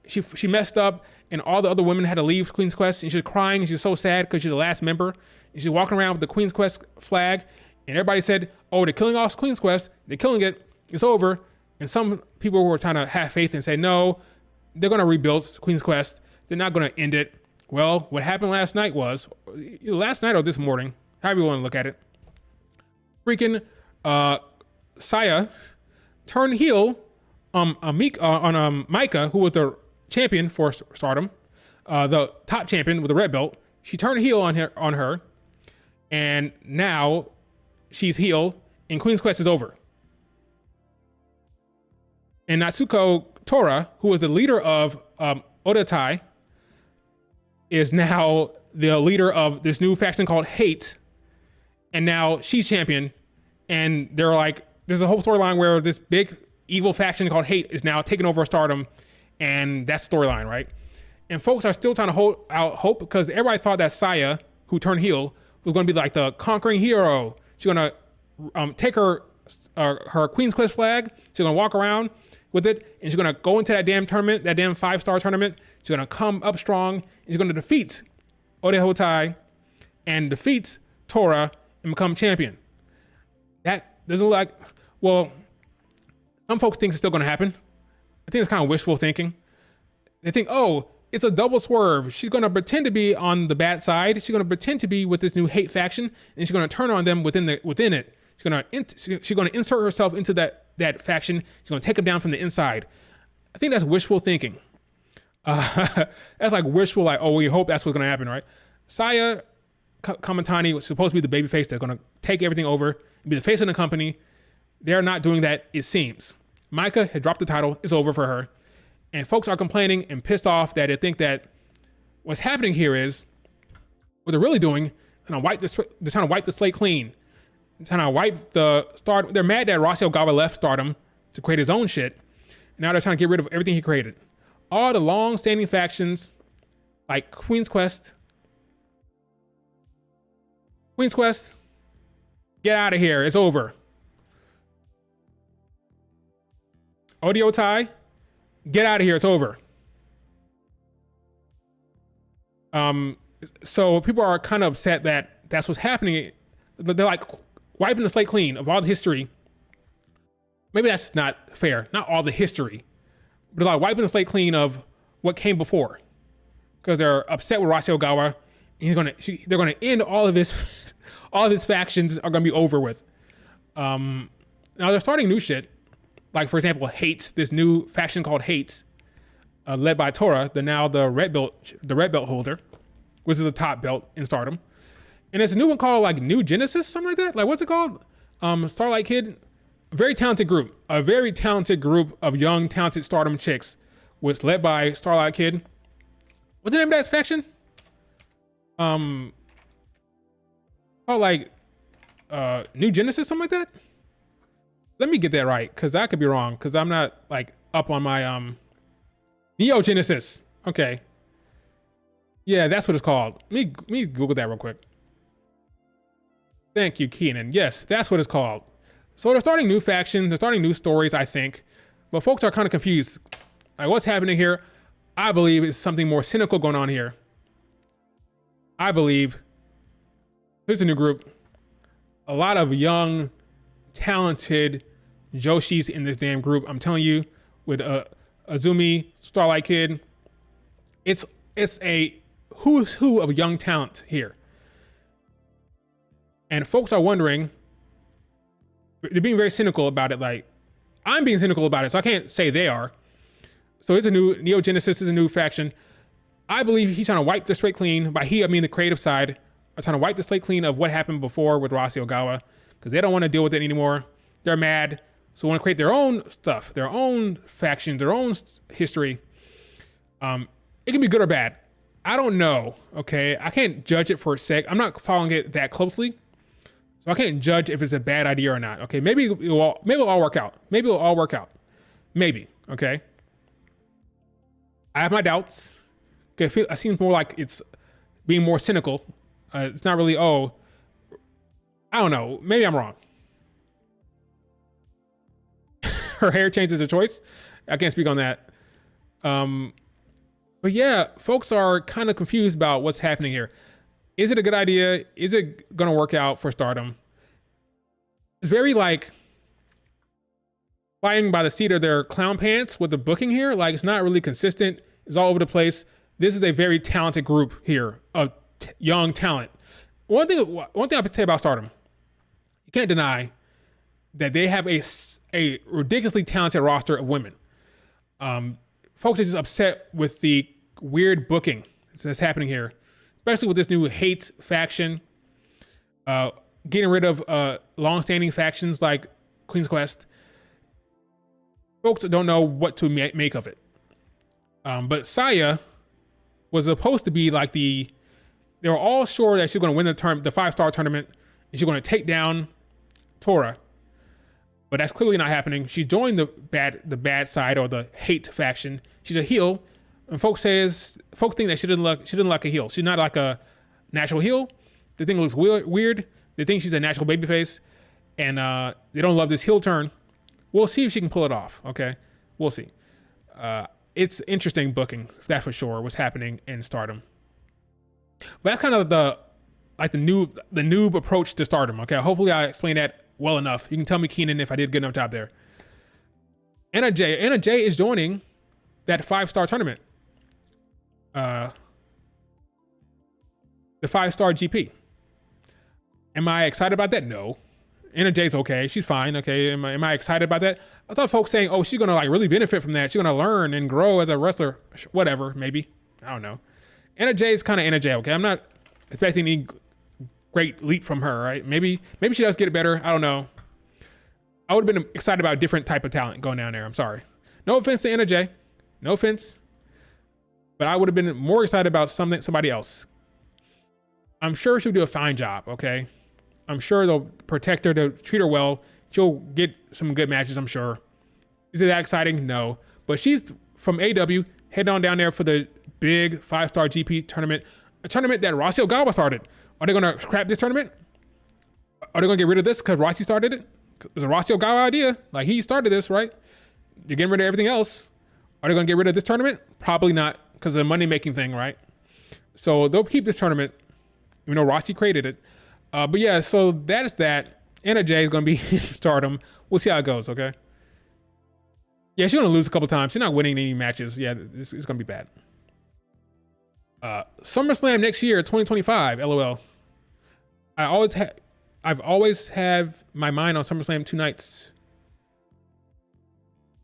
she messed up, and all the other women had to leave Queen's Quest, and she was crying, and she was so sad because she's the last member, and she's walking around with the Queen's Quest flag, and everybody said, "Oh, they're killing off Queen's Quest. They're killing it. It's over." And some people were trying to have faith and say, "No, they're going to rebuild Queen's Quest. They're not going to end it." Well, what happened last night or this morning, however you want to look at it, freaking Saya turned heel on Micah, who was the champion for Stardom, the top champion with the red belt. She turned heel on her, and now she's heel, and Queen's Quest is over. And Natsuko Tora, who was the leader of Oedo Tai, is now the leader of this new faction called Hate, and now she's champion. And they're like, there's a whole storyline where this big evil faction called Hate is now taking over Stardom, and that's the storyline, right? And folks are still trying to hold out hope because everybody thought that Saya, who turned heel, was going to be like the conquering hero. She's going to take her Queen's Quest flag. She's going to walk around with it, and she's going to go into that damn tournament, that damn 5-star tournament. She's going to come up strong, and she's going to defeat Oedo Tai and defeat Tora and become champion. That doesn't look like, well, some folks think it's still going to happen. I think it's kind of wishful thinking. They think, oh, it's a double swerve. She's going to pretend to be on the bad side. She's going to pretend to be with this new Hate faction, and she's going to turn on them within it. She's going to insert herself into that faction. She's going to take them down from the inside. I think that's wishful thinking. That's like wishful, like, oh, we hope that's what's going to happen, right? Saya Kamatani was supposed to be the babyface that's going to take everything over and be the face of the company. They're not doing that, it seems. Micah had dropped the title. It's over for her. And folks are complaining and pissed off that they think that what's happening here is what they're really doing, they're trying to wipe the slate clean. They're trying to wipe the Stardom. They're mad that Rossi Ogawa left Stardom to create his own shit. And now they're trying to get rid of everything he created. All the long-standing factions like Queen's Quest, get out of here. It's over. Oedo Tai, get out of here. It's over. So people are kind of upset that that's what's happening. They're like wiping the slate clean of all the history. Maybe that's not fair. Not all the history, but they're like wiping the slate clean of what came before, because they're upset with Rossy Ogawa. And they're gonna end all of his, all of his factions are gonna be over with. Now they're starting new shit, like for example, Hates, this new faction called Hates, led by Tora, the red belt holder, which is the top belt in Stardom. And there's a new one called like New Genesis, something like that. Like what's it called? Starlight Kid, a very talented group of young, talented Stardom chicks, was led by Starlight Kid. What's the name of that faction? Called like New Genesis, something like that. Let me get that right, because I could be wrong, because I'm not like up on my Neo Genesis. Okay. Yeah, that's what it's called. Let me Google that real quick. Thank you, Keenan. Yes, that's what it's called. So they're starting new factions, they're starting new stories, I think. But folks are kind of confused. Like, what's happening here? I believe it's something more cynical going on here. I believe there's a new group. A lot of young, talented Joshis in this damn group. I'm telling you, with Azumi, Starlight Kid, it's a who's who of young talent here. And folks are wondering, they're being very cynical about it. Like, I'm being cynical about it, so I can't say they are. So it's a new, Neo Genesis is a new faction. I believe he's trying to wipe the slate clean. By he, I mean the creative side, are trying to wipe the slate clean of what happened before with Rossy Ogawa, because they don't want to deal with it anymore. They're mad, so want to create their own stuff, their own factions, their own history. It can be good or bad. I don't know, okay? I can't judge it for a sec. I'm not following it that closely, so I can't judge if it's a bad idea or not, okay? Maybe it'll all work out. Maybe it'll all work out. Maybe, okay? I have my doubts. Okay, it seems more like it's being more cynical. It's not really, I don't know. Maybe I'm wrong. Her hair changes a choice. I can't speak on that. But yeah, folks are kind of confused about what's happening here. Is it a good idea? Is it going to work out for Stardom? It's very like flying by the seat of their clown pants with the booking here. Like, it's not really consistent. It's all over the place. This is a very talented group here of young talent. One thing I would say about Stardom, you can't deny that they have a ridiculously talented roster of women. Folks are just upset with the weird booking that's happening here, especially with this new Hate faction, getting rid of long-standing factions like Queen's Quest. Folks don't know what to make of it. But Saya was supposed to be like they were all sure that she's going to win the 5-star tournament, and she's going to take down Tora. But that's clearly not happening. She joined the bad side, or the Hate faction. She's a heel, and folks think that she didn't look like a heel. She's not like a natural heel. They think it looks weird. They think she's a natural babyface, and they don't love this heel turn. We'll see if she can pull it off. Okay, we'll see. It's interesting booking, that's for sure, what's happening in Stardom. But that's kind of the noob approach to Stardom. Okay, hopefully I explained that well enough. You can tell me, Keenan, if I did a good enough job there. Anna Jay is joining that 5-star tournament. The 5-star GP. Am I excited about that? No. Anna Jay's okay. She's fine. Okay. Am I excited about that? I thought folks saying, oh, she's going to like really benefit from that. She's going to learn and grow as a wrestler. Whatever. Maybe. I don't know. Anna Jay is kind of Anna Jay. Okay. I'm not expecting any great leap from her, right? Maybe she does get it better. I don't know. I would have been excited about a different type of talent going down there. I'm sorry. No offense to Anna Jay. No offense. But I would have been more excited about somebody else. I'm sure she'll do a fine job. Okay. I'm sure they'll protect her, to treat her well. She'll get some good matches, I'm sure. Is it that exciting? No. But she's from AW, heading on down there for the big 5-star GP tournament, a tournament that Rossy Ogawa started. Are they going to scrap this tournament? Are they going to get rid of this because Rossy started it? It was a Rossy Ogawa idea. Like, he started this, right? You're getting rid of everything else. Are they going to get rid of this tournament? Probably not, because of the money-making thing, right? So they'll keep this tournament, even though Rossy created it. But yeah, so that is that. Anna Jay is going to be in Stardom. We'll see how it goes. Okay. Yeah, she's going to lose a couple times. She's not winning any matches. Yeah, it's going to be bad. SummerSlam next year, 2025. LOL. I've always have my mind on SummerSlam 2 nights,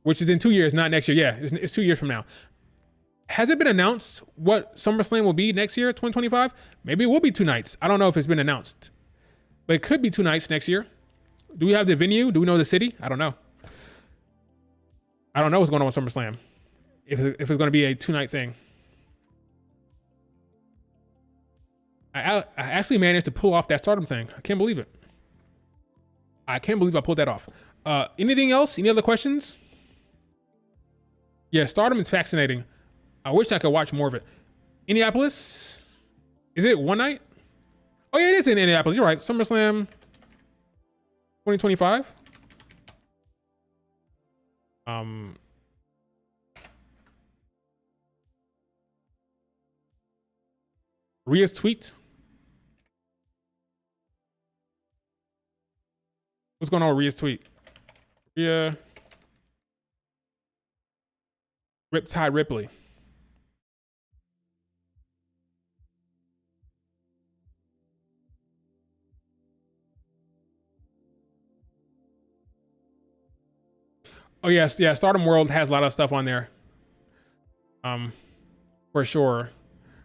which is in 2 years, not next year. Yeah, it's 2 years from now. Has it been announced what SummerSlam will be next year, 2025? Maybe it will be 2 nights. I don't know if it's been announced, but it could be 2 nights next year. Do we have the venue? Do we know the city? I don't know. I don't know what's going on with SummerSlam. If it's going to be a 2-night thing. I actually managed to pull off that Stardom thing. I can't believe it. I can't believe I pulled that off. Anything else? Any other questions? Yeah, Stardom is fascinating. I wish I could watch more of it. Indianapolis? Is it 1 night? Oh yeah, it is in Indianapolis. You're right. SummerSlam 2025. Rhea's tweet. What's going on with Rhea's tweet? Rhea. Riptide Ripley. Oh yes, yeah. Stardom World has a lot of stuff on there. For sure.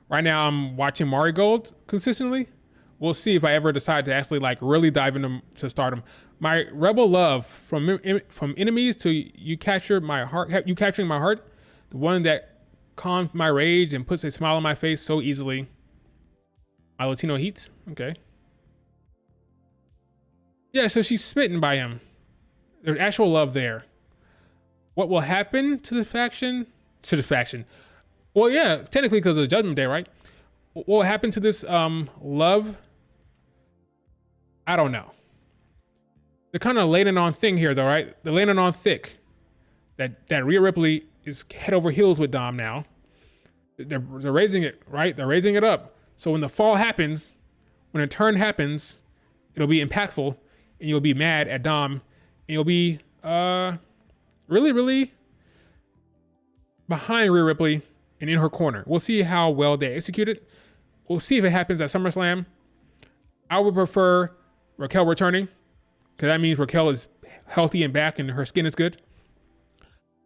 Right now, I'm watching Marigold consistently. We'll see if I ever decide to actually like really dive into Stardom. My Rebel Love from enemies to you capturing my heart. The one that calms my rage and puts a smile on my face so easily. My Latino Heat. Okay. Yeah, so she's smitten by him. There's actual love there. What will happen to the faction? Well, yeah, technically because of the Judgment Day, right? What will happen to this love? I don't know. They're kind of laying it on thing here, though, right? They're laying it on thick. That Rhea Ripley is head over heels with Dom now. They're raising it, right? They're raising it up. So when the fall happens, when a turn happens, it'll be impactful, and you'll be mad at Dom, and you'll be really, really behind Rhea Ripley and in her corner. We'll see how well they execute it. We'll see if it happens at SummerSlam. I would prefer Raquel returning, because that means Raquel is healthy and back and her skin is good.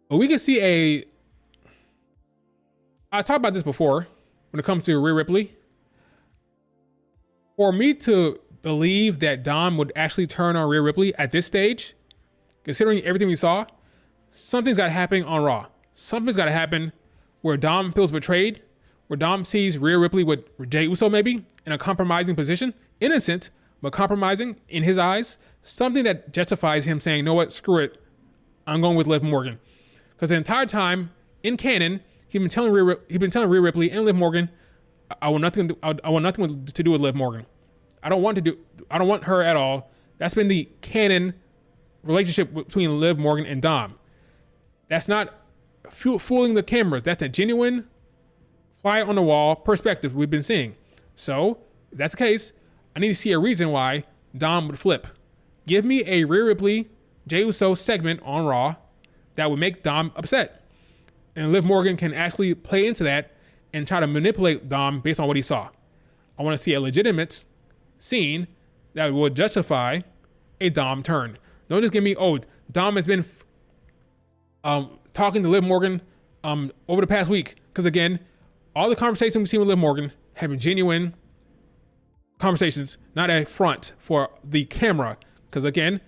But we can see I talked about this before when it comes to Rhea Ripley. For me to believe that Dom would actually turn on Rhea Ripley at this stage, considering everything we saw, something's got to happen on Raw. Something's got to happen where Dom feels betrayed, where Dom sees Rhea Ripley with Jey Uso maybe in a compromising position, innocent, but compromising in his eyes, something that justifies him saying, "No, what, screw it, I'm going with Liv Morgan." Because the entire time in canon, he's been telling Rhea Ripley and Liv Morgan, I want nothing to do with Liv Morgan. I don't want her at all. That's been the canon relationship between Liv Morgan and Dom. That's not fooling the cameras. That's a genuine fly on the wall perspective we've been seeing. So if that's the case, I need to see a reason why Dom would flip. Give me a Rhea Ripley, Jey Uso segment on Raw that would make Dom upset. And Liv Morgan can actually play into that and try to manipulate Dom based on what he saw. I want to see a legitimate scene that would justify a Dom turn. Don't just give me, oh, Dom has been talking to Liv Morgan over the past week. Because again, all the conversations we've seen with Liv Morgan have been genuine conversations, not a front for the camera. Because again,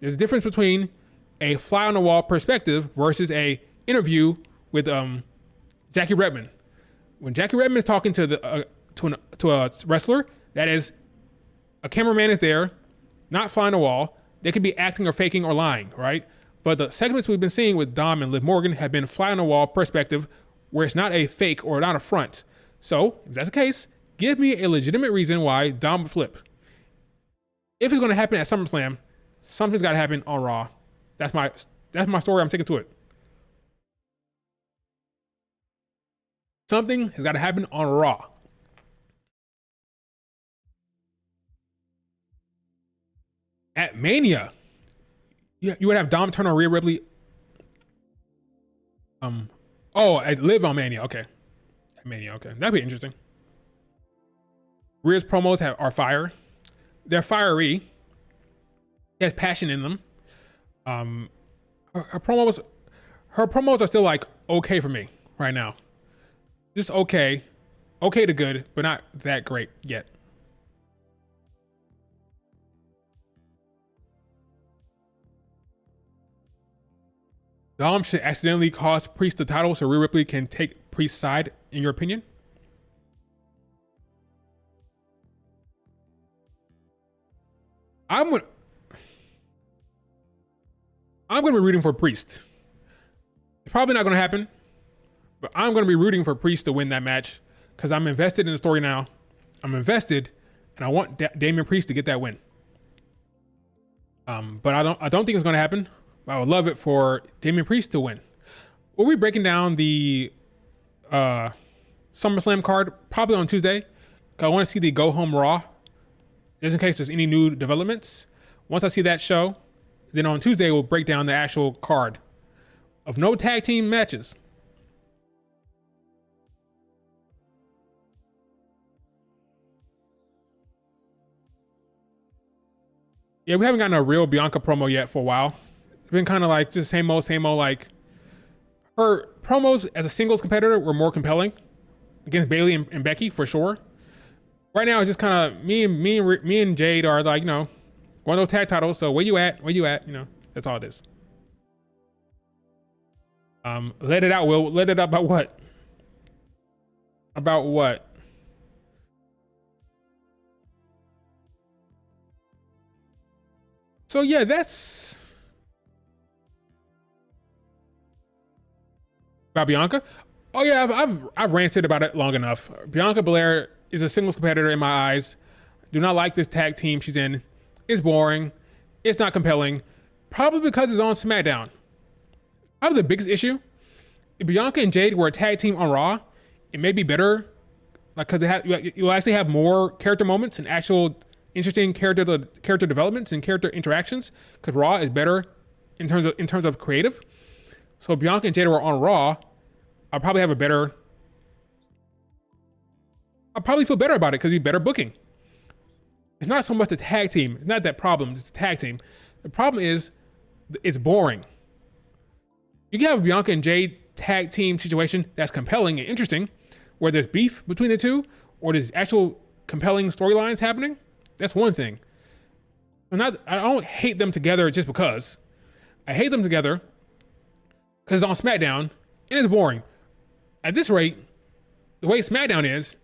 there's a difference between a fly on the wall perspective versus a interview with Jackie Redmond. When Jackie Redmond is talking to a wrestler, that is, a cameraman is there, not fly on the wall. They could be acting or faking or lying, right? But the segments we've been seeing with Dom and Liv Morgan have been fly on the wall perspective, where it's not a fake or not a front. So if that's the case, give me a legitimate reason why Dom would flip. If it's going to happen at SummerSlam, something's got to happen on Raw. That's my story. I'm sticking to it. Something has got to happen on Raw. At Mania, you would have Dom Turner, Rhea Ripley. I Live on Mania. Okay, at Mania. Okay, that'd be interesting. Rhea's promos are fire. They're fiery. She has passion in them. Her promos are still like okay for me right now. Just okay to good, but not that great yet. Dom should accidentally cost Priest the title so Rhea Ripley can take Priest's side, in your opinion? I'm gonna be rooting for Priest. It's probably not gonna happen, but I'm gonna be rooting for Priest to win that match because I'm invested in the story now. I'm invested, and I want Damian Priest to get that win. But I don't think it's gonna happen. I would love it for Damian Priest to win. We'll be breaking down the SummerSlam card probably on Tuesday. I want to see the Go Home Raw, just in case there's any new developments. Once I see that show, then on Tuesday we'll break down the actual card of no tag team matches. Yeah, we haven't gotten a real Bianca promo yet for a while. It's been kind of like just same old. Like her promos as a singles competitor were more compelling against Bayley and Becky for sure. Right now it's just kind of me and Jade are like, one of those tag titles. So where you at? That's all it is. Let it out, Will. Let it out about what? About what? So yeah, that's about Bianca. Oh yeah, I've ranted about it long enough. Bianca Belair is a singles competitor in my eyes. Do not like this tag team she's in. It's boring. It's not compelling. Probably because it's on SmackDown. Probably the biggest issue. If Bianca and Jade were a tag team on Raw, it may be better. Like because you'll actually have more character moments and actual interesting character developments and character interactions. Because Raw is better in terms of creative. So if Bianca and Jade were on Raw, I'll probably have I'll probably feel better about it because it'd be better booking. It's not so much the tag team. It's not that problem. It's the tag team. The problem is it's boring. You can have a Bianca and Jade tag team situation that's compelling and interesting, where there's beef between the two, or there's actual compelling storylines happening. That's one thing. I don't hate them together just because. I hate them together because it's on SmackDown and it's boring. At this rate, the way SmackDown is,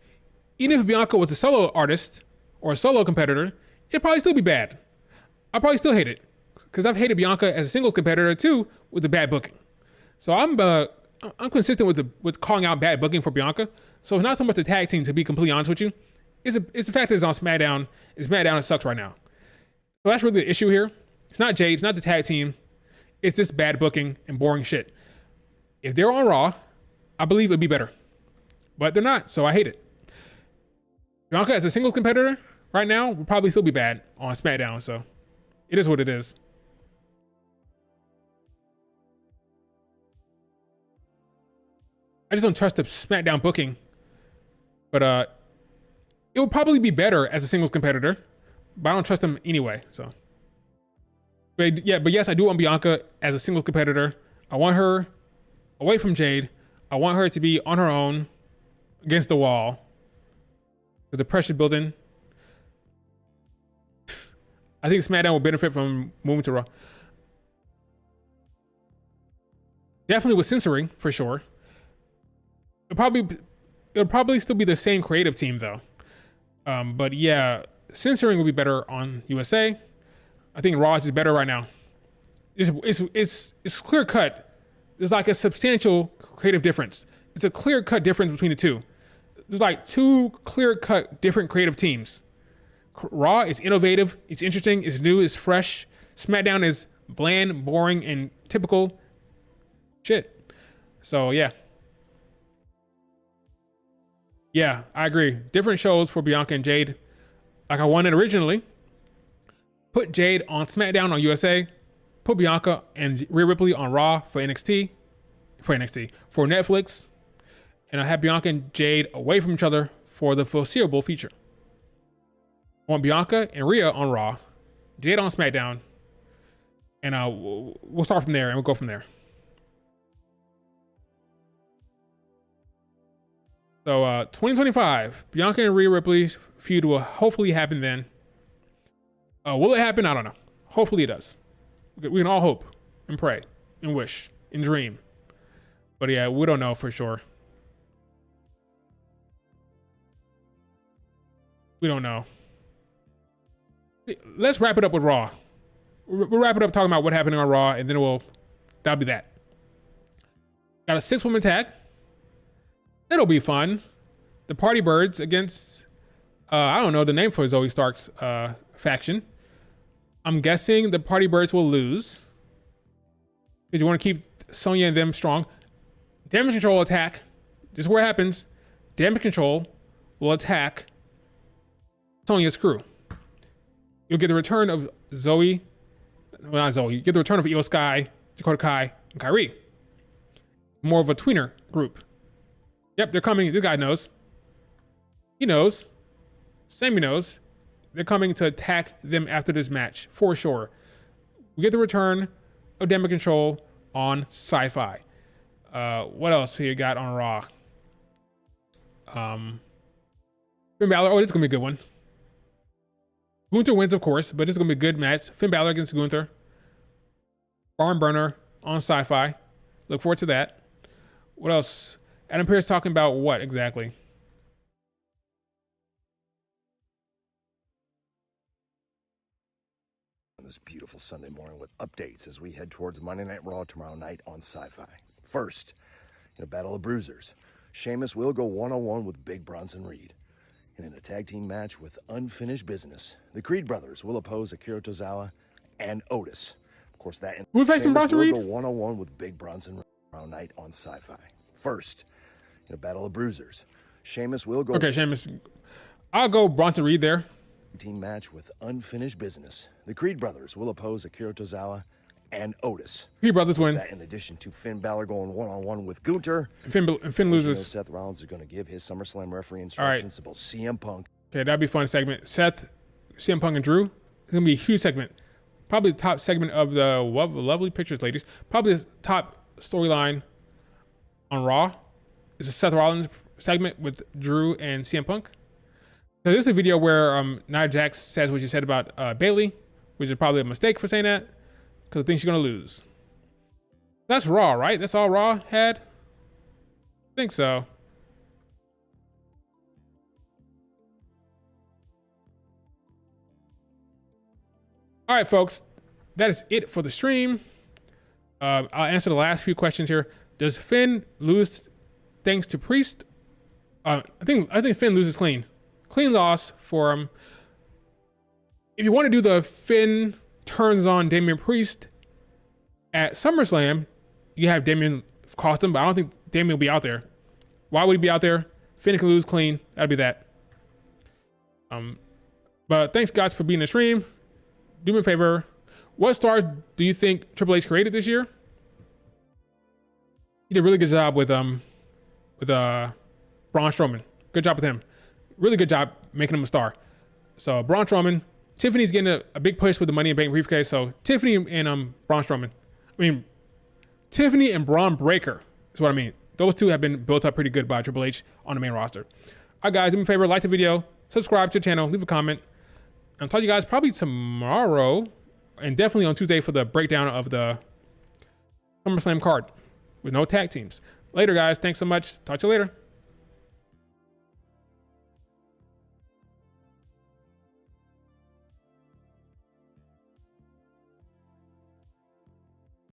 even if Bianca was a solo artist or a solo competitor, it'd probably still be bad. I'd probably still hate it because I've hated Bianca as a singles competitor too with the bad booking. So I'm consistent with calling out bad booking for Bianca. So it's not so much the tag team, to be completely honest with you. It's the fact that it's on SmackDown. It's SmackDown. It sucks right now. So that's really the issue here. It's not Jade. It's not the tag team. It's just bad booking and boring shit. If they're on Raw, I believe it'd be better. But they're not, so I hate it. Bianca as a singles competitor right now would probably still be bad on SmackDown, so it is what it is. I just don't trust the SmackDown booking. But it would probably be better as a singles competitor, but I don't trust them anyway, so. But yes, I do want Bianca as a singles competitor. I want her away from Jade. I want her to be on her own against the wall. With the pressure building. I think SmackDown will benefit from moving to Raw. Definitely with censoring, for sure. It'll probably still be the same creative team though. But yeah, censoring will be better on USA. I think Raw is better right now. It's clear cut. There's like a substantial creative difference. It's a clear cut difference between the two. There's like two clear cut different creative teams. Raw is innovative, it's interesting, it's new, it's fresh. SmackDown is bland, boring, and typical shit. So yeah. Yeah, I agree. Different shows for Bianca and Jade. Like I wanted originally. Put Jade on SmackDown on USA. Put Bianca and Rhea Ripley on Raw for NXT. For Netflix. And I have Bianca and Jade away from each other for the foreseeable future. I want Bianca and Rhea on Raw. Jade on SmackDown. And we'll start from there and we'll go from there. So 2025, Bianca and Rhea Ripley feud will hopefully happen then. Will it happen? I don't know. Hopefully it does. We can all hope and pray and wish and dream. But yeah, we don't know for sure. We don't know. Let's wrap it up with Raw. We'll wrap it up talking about what happened on Raw, and then that'll be that. Got a 6-woman tag. It'll be fun. The Party Birds against, I don't know the name for Zoe Stark's faction. I'm guessing the Party Birds will lose. Because you want to keep Sonya and them strong. Damage Control attack. This is where it happens. Damage Control will attack Sonya's crew. You'll get the return of Zoe. Well, not Zoe. You get the return of Io Sky, Dakota Kai, and Kyrie. More of a tweener group. Yep, they're coming. This guy knows. He knows. Sammy knows. They're coming to attack them after this match, for sure. We get the return of Damage Control on Sci-Fi. What else we got on Raw? Finn Balor. Oh, this is going to be a good one. Gunther wins, of course, but this is going to be a good match. Finn Balor against Gunther. Barn Burner on Sci-Fi. Look forward to that. What else? Adam Pearce talking about what exactly? On this beautiful Sunday morning with updates as we head towards Monday Night Raw tomorrow night on Sci-Fi. First, in a battle of bruisers, Sheamus will go one-on-one with Big Bronson Reed. And in a tag team match with unfinished business, the Creed brothers will oppose Akira Tozawa and Otis. Of course, that who's facing Bronson Reed? Will go one-on-one with Big Bronson Reed tomorrow night on Sci-Fi. First, in a battle of bruisers, Sheamus will go. Okay, Sheamus. I'll go Bronson Reed there. Team match with unfinished business. The Creed brothers will oppose Akira Tozawa and Otis. Creed brothers win. That in addition to Finn Balor going one-on-one with Gunther. Finn loses. Seth Rollins is going to give his SummerSlam referee instructions to both CM Punk. Okay, that'd be a fun segment. Seth, CM Punk, and Drew. It's going to be a huge segment. Probably the top segment of the lovely pictures, ladies. Probably the top storyline on Raw is a Seth Rollins segment with Drew and CM Punk. So this is a video where Nia Jax says what she said about Bayley, which is probably a mistake for saying that, because I think she's going to lose. That's Raw, right? That's all Raw had? I think so. All right, folks. That is it for the stream. I'll answer the last few questions here. Does Finn lose thanks to Priest? I think Finn loses clean. Clean loss for him. If you want to do the Finn turns on Damian Priest at SummerSlam, you have Damian cost him, but I don't think Damian will be out there. Why would he be out there? Finn can lose clean. That'd be that. But thanks guys for being in the stream. Do me a favor. What stars do you think Triple H created this year? He did a really good job with Braun Strowman. Good job with him. Really good job making him a star. So Braun Strowman, Tiffany's getting a big push with the Money in Bank briefcase. So Tiffany and Braun Strowman. I mean, Tiffany and Braun Breaker is what I mean. Those two have been built up pretty good by Triple H on the main roster. All right, guys, do me a favor, like the video, subscribe to the channel, leave a comment. I'll talk to you guys probably tomorrow and definitely on Tuesday for the breakdown of the SummerSlam card with no tag teams. Later, guys. Thanks so much. Talk to you later.